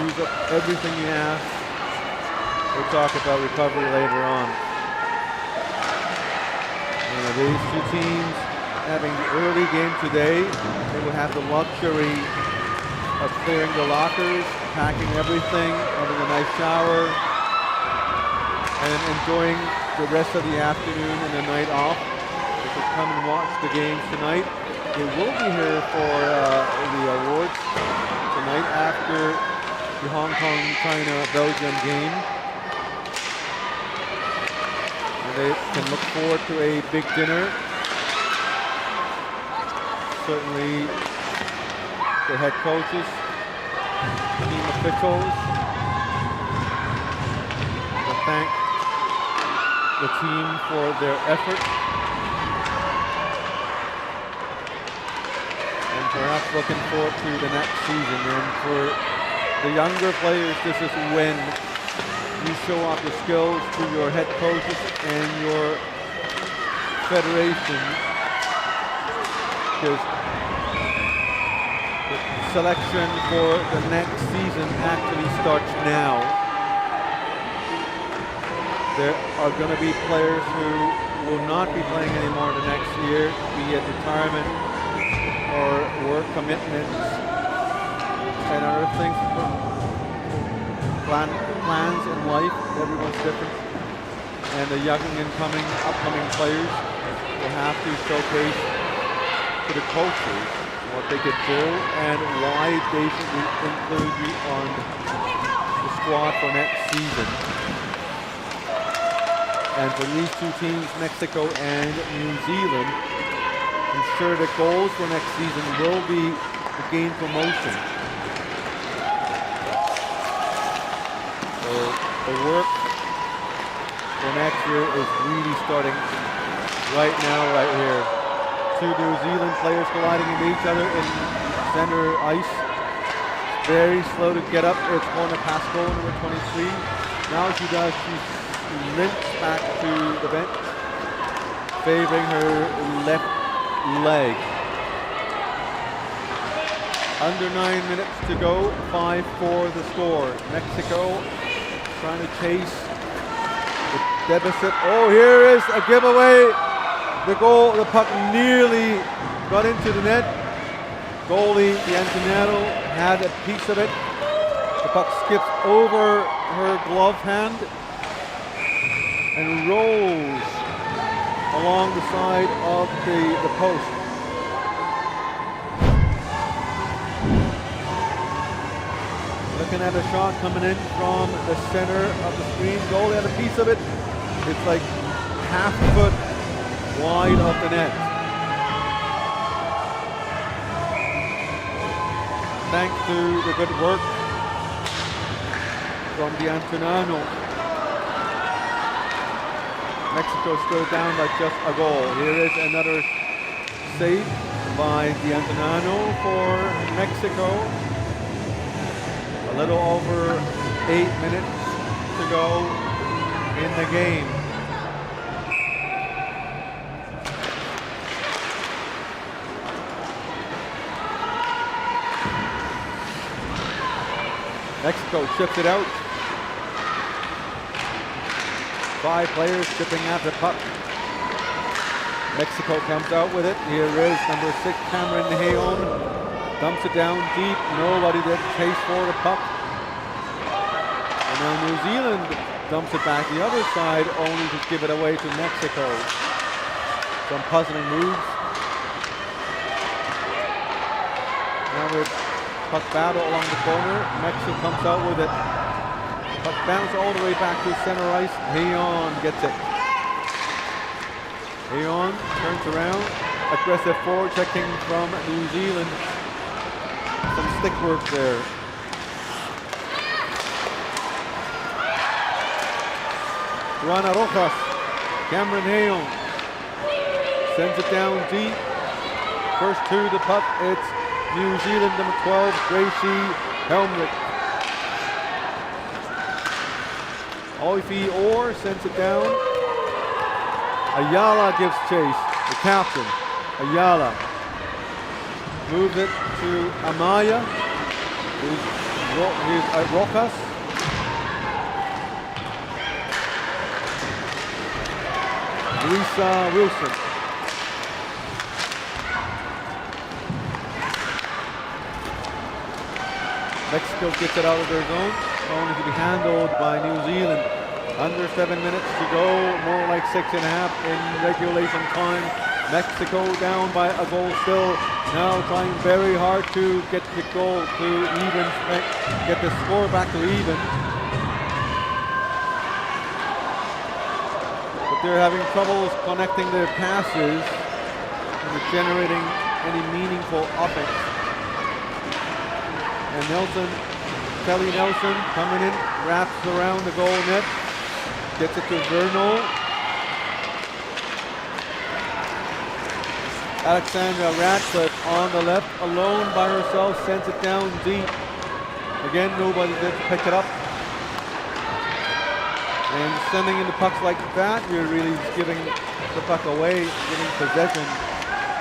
Use up everything you have. We'll talk about recovery later on. These two teams having the early game today, they will have the luxury of clearing the lockers, packing everything, having a nice shower, and enjoying the rest of the afternoon and the night off. If you come and watch the games tonight, they will be here for the awards tonight after the Hong Kong, China, Belgium game. They can look forward to a big dinner. Certainly the head coaches, team officials, to thank the team for their effort. And perhaps looking forward to the next season. And for the younger players, this is when you show off your skills to your head coaches and your federation, because the selection for the next season actually starts now. There are going to be players who will not be playing anymore the next year, be it retirement or work commitments and other things. Plans in life, everyone's different, and the young and upcoming players will have to showcase to the coaches what they could do and why they should include you on the squad for next season. And for these two teams, Mexico and New Zealand, I'm sure the goals for next season will be to gain promotion. The work for next year is really starting right now, right here. Two New Zealand players colliding into each other in center ice. Very slow to get up. It's Mona Pascoe, number 23. Now she limps back to the bench, favoring her left leg. Under 9 minutes to go, 5-4 the score. Mexico trying to chase the deficit. Oh, here is a giveaway. The goal, the puck nearly got into the net. Goalie D'Antonello had a piece of it. The puck skips over her glove hand and rolls along the side of the post. Looking at a shot coming in from the center of the screen. Goalie had a piece of it. It's like half a foot wide of the net. Thanks to the good work from D'Antonello. Mexico still down by just a goal. Here is another save by D'Antonello for Mexico. A little over 8 minutes to go in the game. Mexico chips it out. 5 players chipping at the puck. Mexico comes out with it. Here is number 6, Cameron Hayon. Dumps it down deep. Nobody there to chase for the puck. And now New Zealand dumps it back the other side, only to give it away to Mexico. Some puzzling moves. Now with puck battle along the corner. Mexico comes out with it. Puck bounce all the way back to center ice. Hayon gets it. Hayon turns around. Aggressive forward checking from New Zealand. Some stick work there. Juana Rojas. Cameron Hayon sends it down deep. First to the puck. It's New Zealand number 12, Gracie Helmrich. Oifi Orr sends it down. Ayala gives chase, the captain. Ayala moves it to Amaya, who's at Rojas. Luisa Wilson. Mexico gets it out of their zone, only to be handled by New Zealand. Under 7 minutes to go, more like 6.5 in regulation time. Mexico down by a goal still, now trying very hard to get the goal to even, get the score back to even. But they're having troubles connecting their passes and generating any meaningful offense. And Nelson, Kelly Nelson coming in, wraps around the goal net, gets it to Vernal. Alexandra Radcliffe on the left, alone by herself, sends it down deep. Again, nobody there to pick it up. And sending in the pucks like that, you're really just giving the puck away, giving possession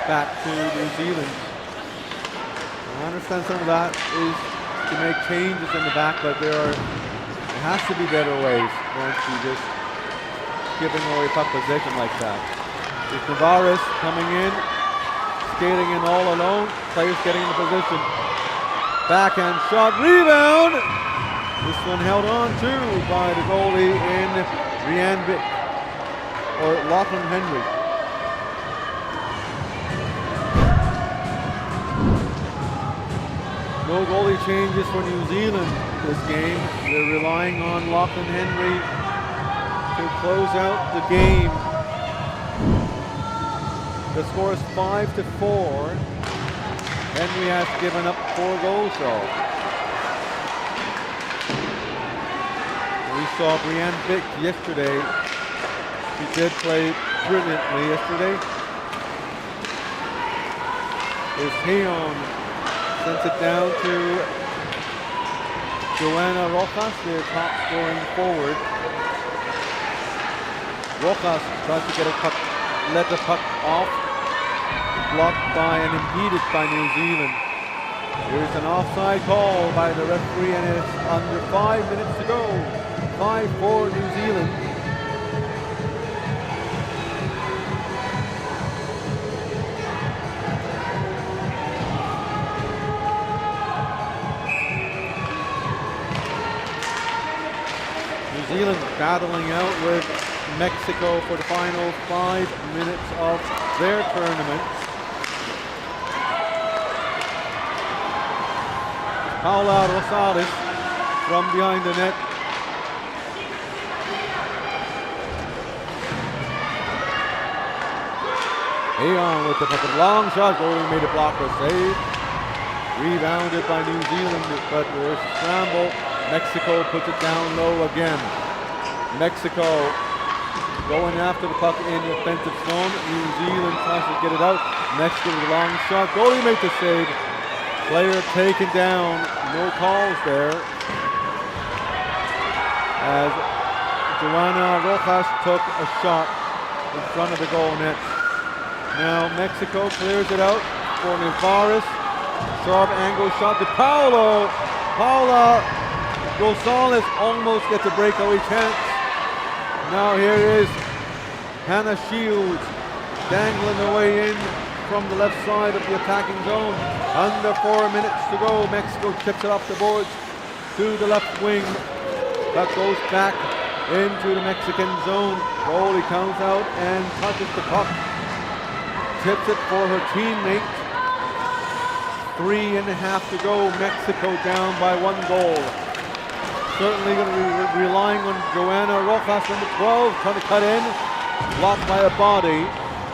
back to New Zealand. I understand some of that is to make changes in the back, but there has to be better ways than to just giving away puck possession like that. It's Tavares coming in, skating in all alone, players getting in the position. Backhand shot, rebound! This one held on to by the goalie in Rianne Vick, or Lachlan Henry. No goalie changes for New Zealand this game. They're relying on Lachlan Henry to close out the game. The score is 5-4. Henry has given up 4 goals though. We saw Brianne Vick yesterday. She did play brilliantly yesterday. There's Hayon. Sends it down to Joanna Rojas, their top scoring forward. Rojas tries to get a puck, let the puck off, blocked by and impeded by New Zealand. Here's an offside call by the referee, and it's under 5 minutes to go. 5-4 New Zealand. New Zealand battling out with Mexico for the final 5 minutes of their tournament. Paula Rosales from behind the net. Hayon with the long shot, goalie made a blocker save. Rebounded by New Zealand, but there's a scramble. Mexico puts it down low again. Mexico going after the puck in the offensive zone. New Zealand tries to get it out. Mexico with a long shot. Goalie made the save. Player taken down. No calls there. As Joanna Rojas took a shot in front of the goal net. Now Mexico clears it out for Nevares. Sharp angle shot to Paula Gonzalez almost gets a breakaway chance. Now here is Hannah Shields dangling their way in from the left side of the attacking zone. Under 4 minutes to go. Mexico chips it off the boards to the left wing. That goes back into the Mexican zone. Goalie counts out and touches the puck. Tips it for her teammate. 3.5 to go. Mexico down by 1 goal. Certainly going to be relying on Joanna Rojas, number 12, trying to cut in. Blocked by a body.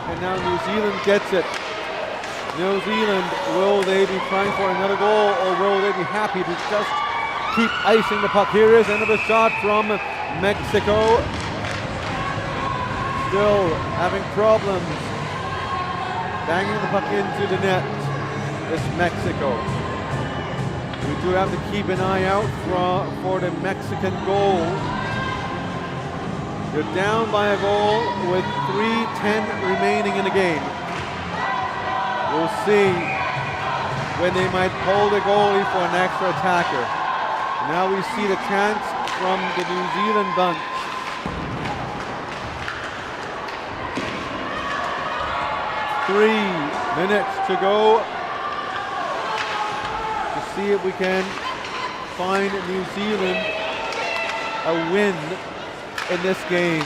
And now New Zealand gets it. New Zealand, will they be trying for another goal, or will they be happy to just keep icing the puck? Here is another shot from Mexico. Still having problems banging the puck into the net. It's Mexico. We do have to keep an eye out for the Mexican goal. You're down by a goal with 3:10 remaining in the game. We'll see when they might pull the goalie for an extra attacker. Now we see the chance from the New Zealand bunch. Three minutes to go to see if we can find New Zealand a win in this game.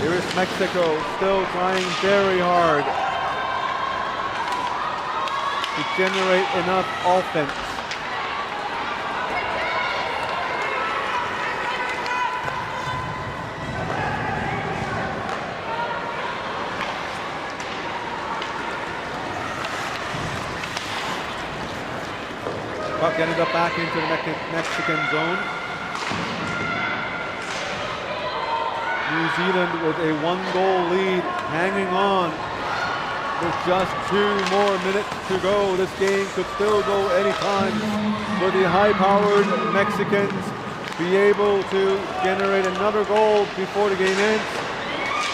Here is Mexico still trying very hard to generate enough offense. Puck ended up back into the Mexican zone. New Zealand with a 1-goal lead, hanging on with just 2 more minutes to go. This game could still go anytime. Will the high-powered Mexicans be able to generate another goal before the game ends?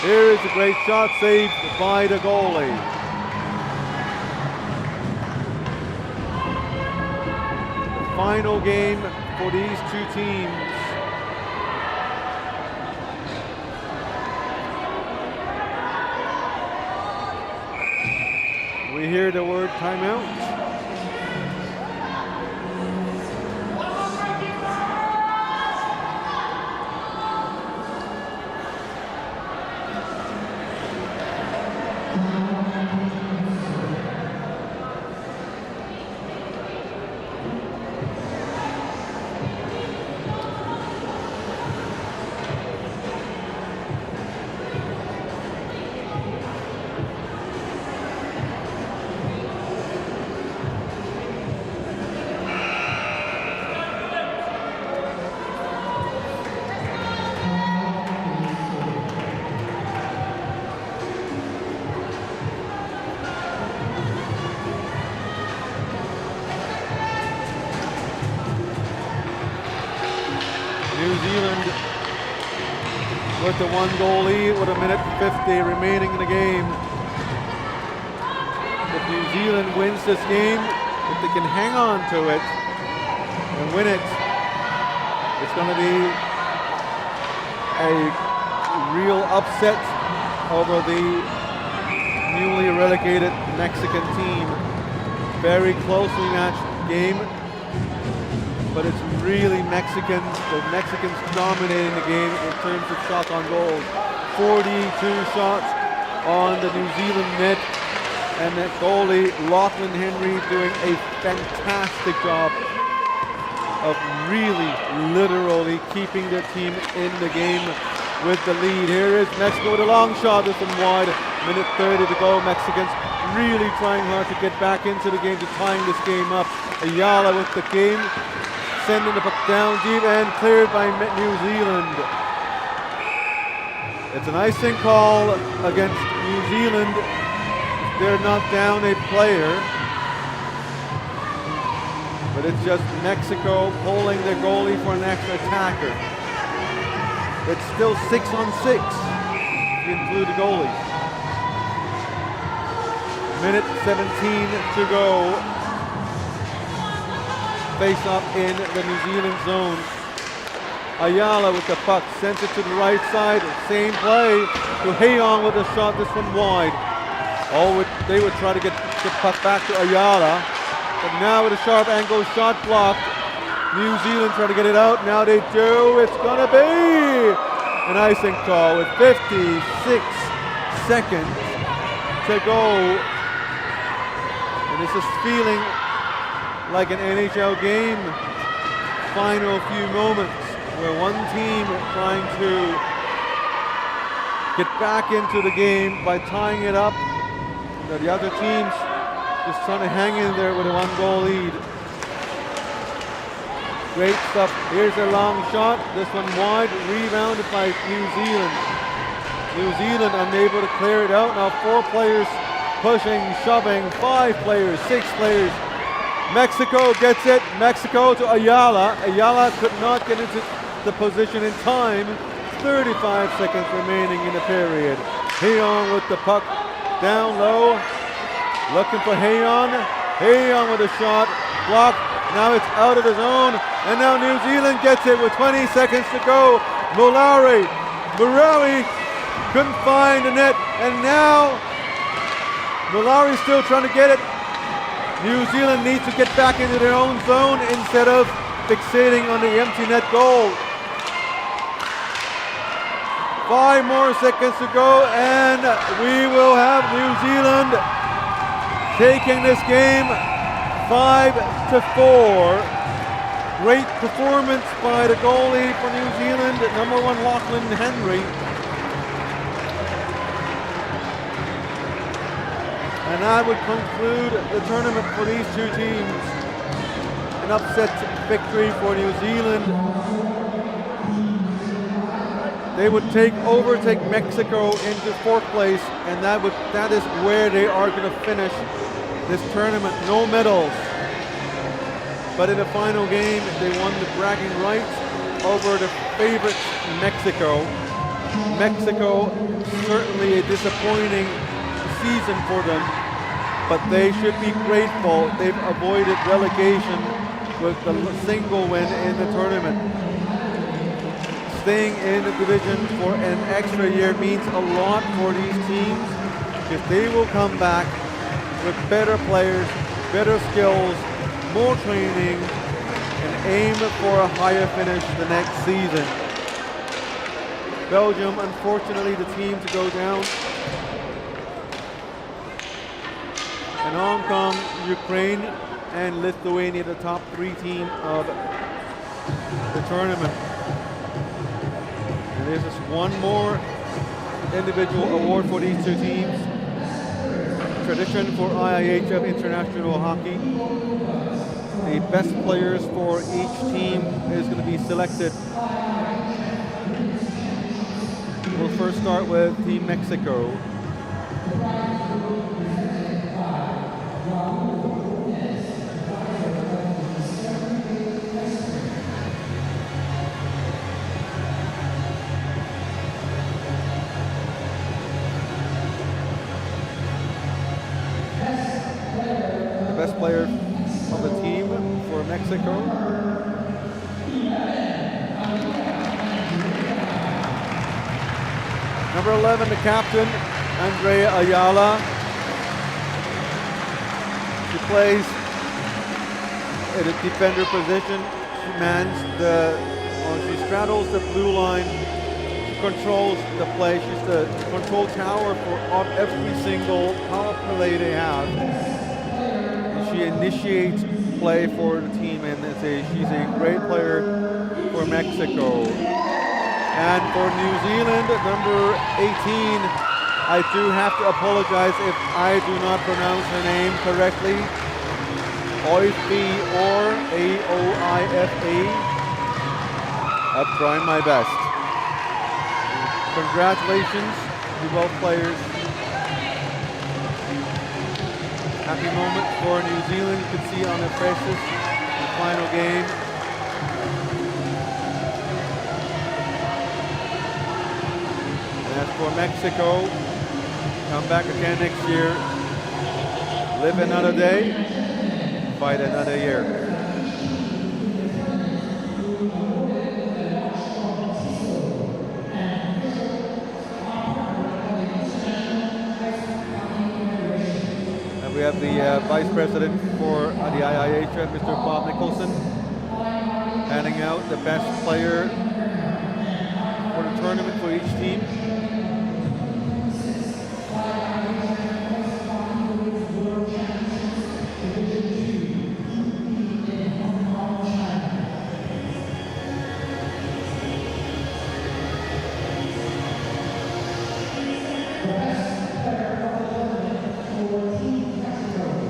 Here is a great shot saved by the goalie. The final game for these two teams. We hear the word timeout. New Zealand with the 1-goal lead with 1:50 remaining in the game. If New Zealand wins this game, if they can hang on to it and win it, it's going to be a real upset over the newly relegated Mexican team. Very closely matched game, but it's really the Mexicans dominating the game in terms of shots on goal. 42 shots on the New Zealand net, and that goalie, Lachlan Henry, doing a fantastic job of really, literally keeping their team in the game with the lead. Here is Mexico with a long shot, this one wide, 1:30 to go. Mexicans really trying hard to get back into the game, to tying this game up. Ayala with the game, sending the puck down deep and cleared by New Zealand. It's an icing call against New Zealand. They're not down a player, but it's just Mexico pulling their goalie for an extra attacker. It's still 6-on-6 if you include the goalies. Minute 17 to go. Face up in the New Zealand zone. Ayala with the puck, sends it to the right side. Same play to Hayon with a shot, this one wide. They would try to get the puck back to Ayala. But now with a sharp angle shot blocked. New Zealand trying to get it out. Now they do. It's going to be an icing call with 56 seconds to go. And this is feeling like an NHL game. Final few moments where one team trying to get back into the game by tying it up. The other teams just trying to hang in there with a 1-goal lead. Great stuff. Here's a long shot. This one wide, rebounded by New Zealand. New Zealand unable to clear it out. Now 4 players pushing, shoving, 5 players, 6 players. Mexico gets it. Mexico to Ayala. Ayala could not get into the position in time. 35 seconds remaining in the period. Hayon with the puck down low. Looking for Hayon. Hayon with a shot. Blocked. Now it's out of the zone. And now New Zealand gets it with 20 seconds to go. Murawi couldn't find the net. And now Murawi still trying to get it. New Zealand needs to get back into their own zone instead of fixating on the empty net goal. 5 more seconds to go, and we will have New Zealand taking this game 5-4. Great performance by the goalie for New Zealand, number 1 Lachlan Henry. And that would conclude the tournament for these two teams. An upset victory for New Zealand. They would overtake Mexico into 4th place, and that is where they are going to finish this tournament. No medals. But in the final game, they won the bragging rights over the favorites, Mexico. Mexico, certainly a disappointing season for them, but they should be grateful they've avoided relegation with the single win in the tournament. Staying in the division for an extra year means a lot for these teams, because they will come back with better players, better skills, more training, and aim for a higher finish the next season. Belgium, unfortunately, the team to go down. And Hong Kong, Ukraine, and Lithuania, the top 3 team of the tournament. And there's just one more individual award for these 2 teams. Tradition for IIHF International Hockey. The best players for each team is going to be selected. We'll first start with Team Mexico. Player of the team for Mexico. Number 11, the captain, Andrea Ayala. She plays at a defender position. She straddles the blue line. She controls the play. She's the control tower for every single power play they have. She initiates play for the team, and she's a great player for Mexico. And for New Zealand, number 18, I do have to apologize if I do not pronounce her name correctly. Oifi or Aoifa. I'm trying my best. Congratulations to both players. Happy moment for New Zealand. You can see on their faces the final game. And as for Mexico, come back again next year. Live another day, fight another year. And we have the Vice President for the IIHF, Mr. Bob Nicholson, handing out the best player for the tournament for each team.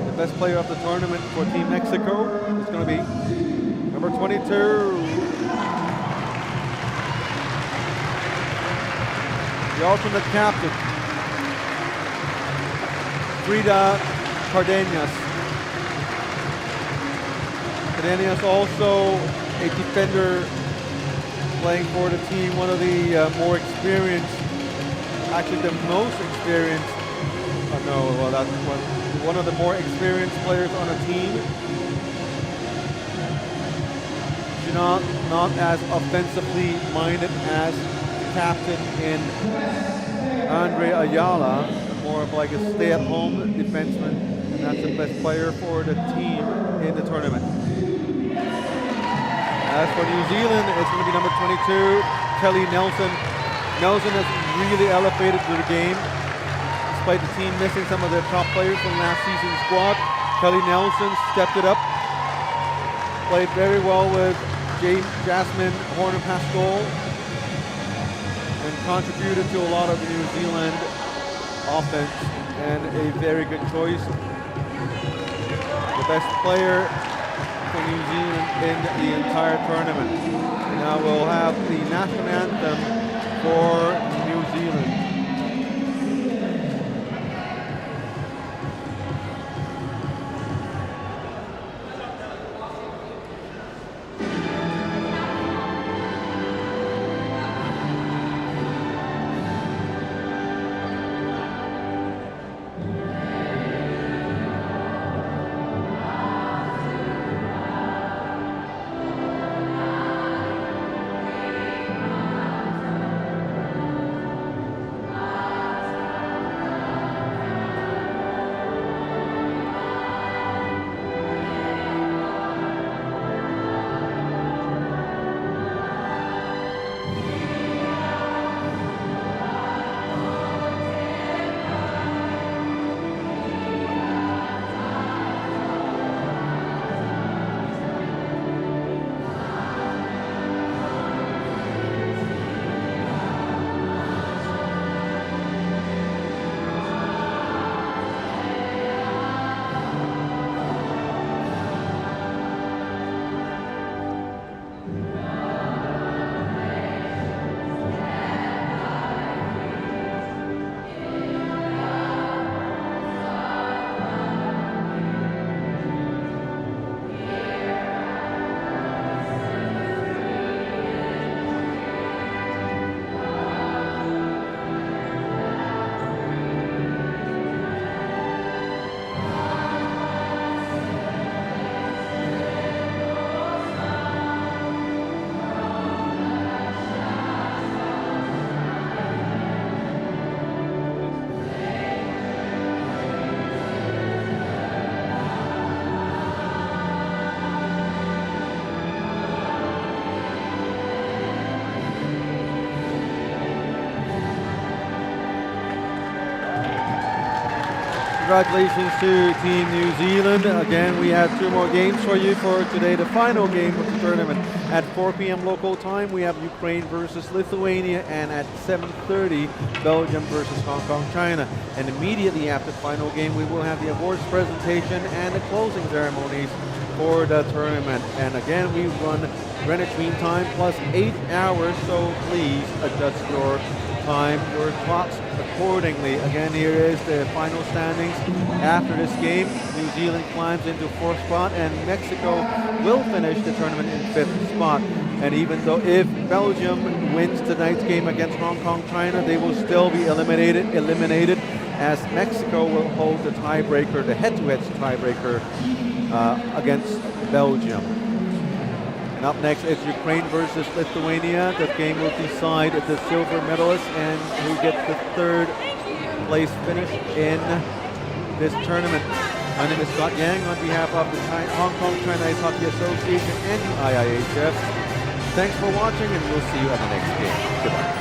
The best player of the tournament for Team Mexico is going to be number 22. The alternate captain, Frida Cardenas. Cardenas also a defender playing for the team, one of the more experienced, actually the most experienced, one of the more experienced players on a team. She's not as offensively minded as captain in Andre Ayala, more of like a stay-at-home defenseman, and that's the best player for the team in the tournament. As for New Zealand, it's going to be number 22, Kelly Nelson. Nelson has really elevated to the game. Despite the team missing some of their top players from last season's squad, Kelly Nelson stepped it up, played very well with Jasmine Horner-Pascal, and contributed to a lot of the New Zealand offense, and a very good choice. The best player for New Zealand in the entire tournament. Now we'll have the national anthem for New Zealand. Congratulations to Team New Zealand. Again, we have two more games for you for today. The final game of the tournament at 4 p.m. local time. We have Ukraine versus Lithuania, and at 7:30, Belgium versus Hong Kong, China. And immediately after the final game, we will have the awards presentation and the closing ceremonies for the tournament. And again, we run Greenwich Mean Time plus 8 hours, so please adjust your time, your clocks accordingly. Again, here is the final standings after this game. New Zealand climbs into 4th spot, and Mexico will finish the tournament in 5th spot. And even though if Belgium wins tonight's game against Hong Kong, China, they will still be eliminated as Mexico will hold the tiebreaker, the head-to-head tiebreaker against Belgium. And up next is Ukraine versus Lithuania. The game will decide the silver medalist and who gets the third place finish in this tournament. My name is Scott Yang on behalf of the Hong Kong China Ice Hockey Association and the IIHF. Thanks for watching, and we'll see you at the next game. Goodbye.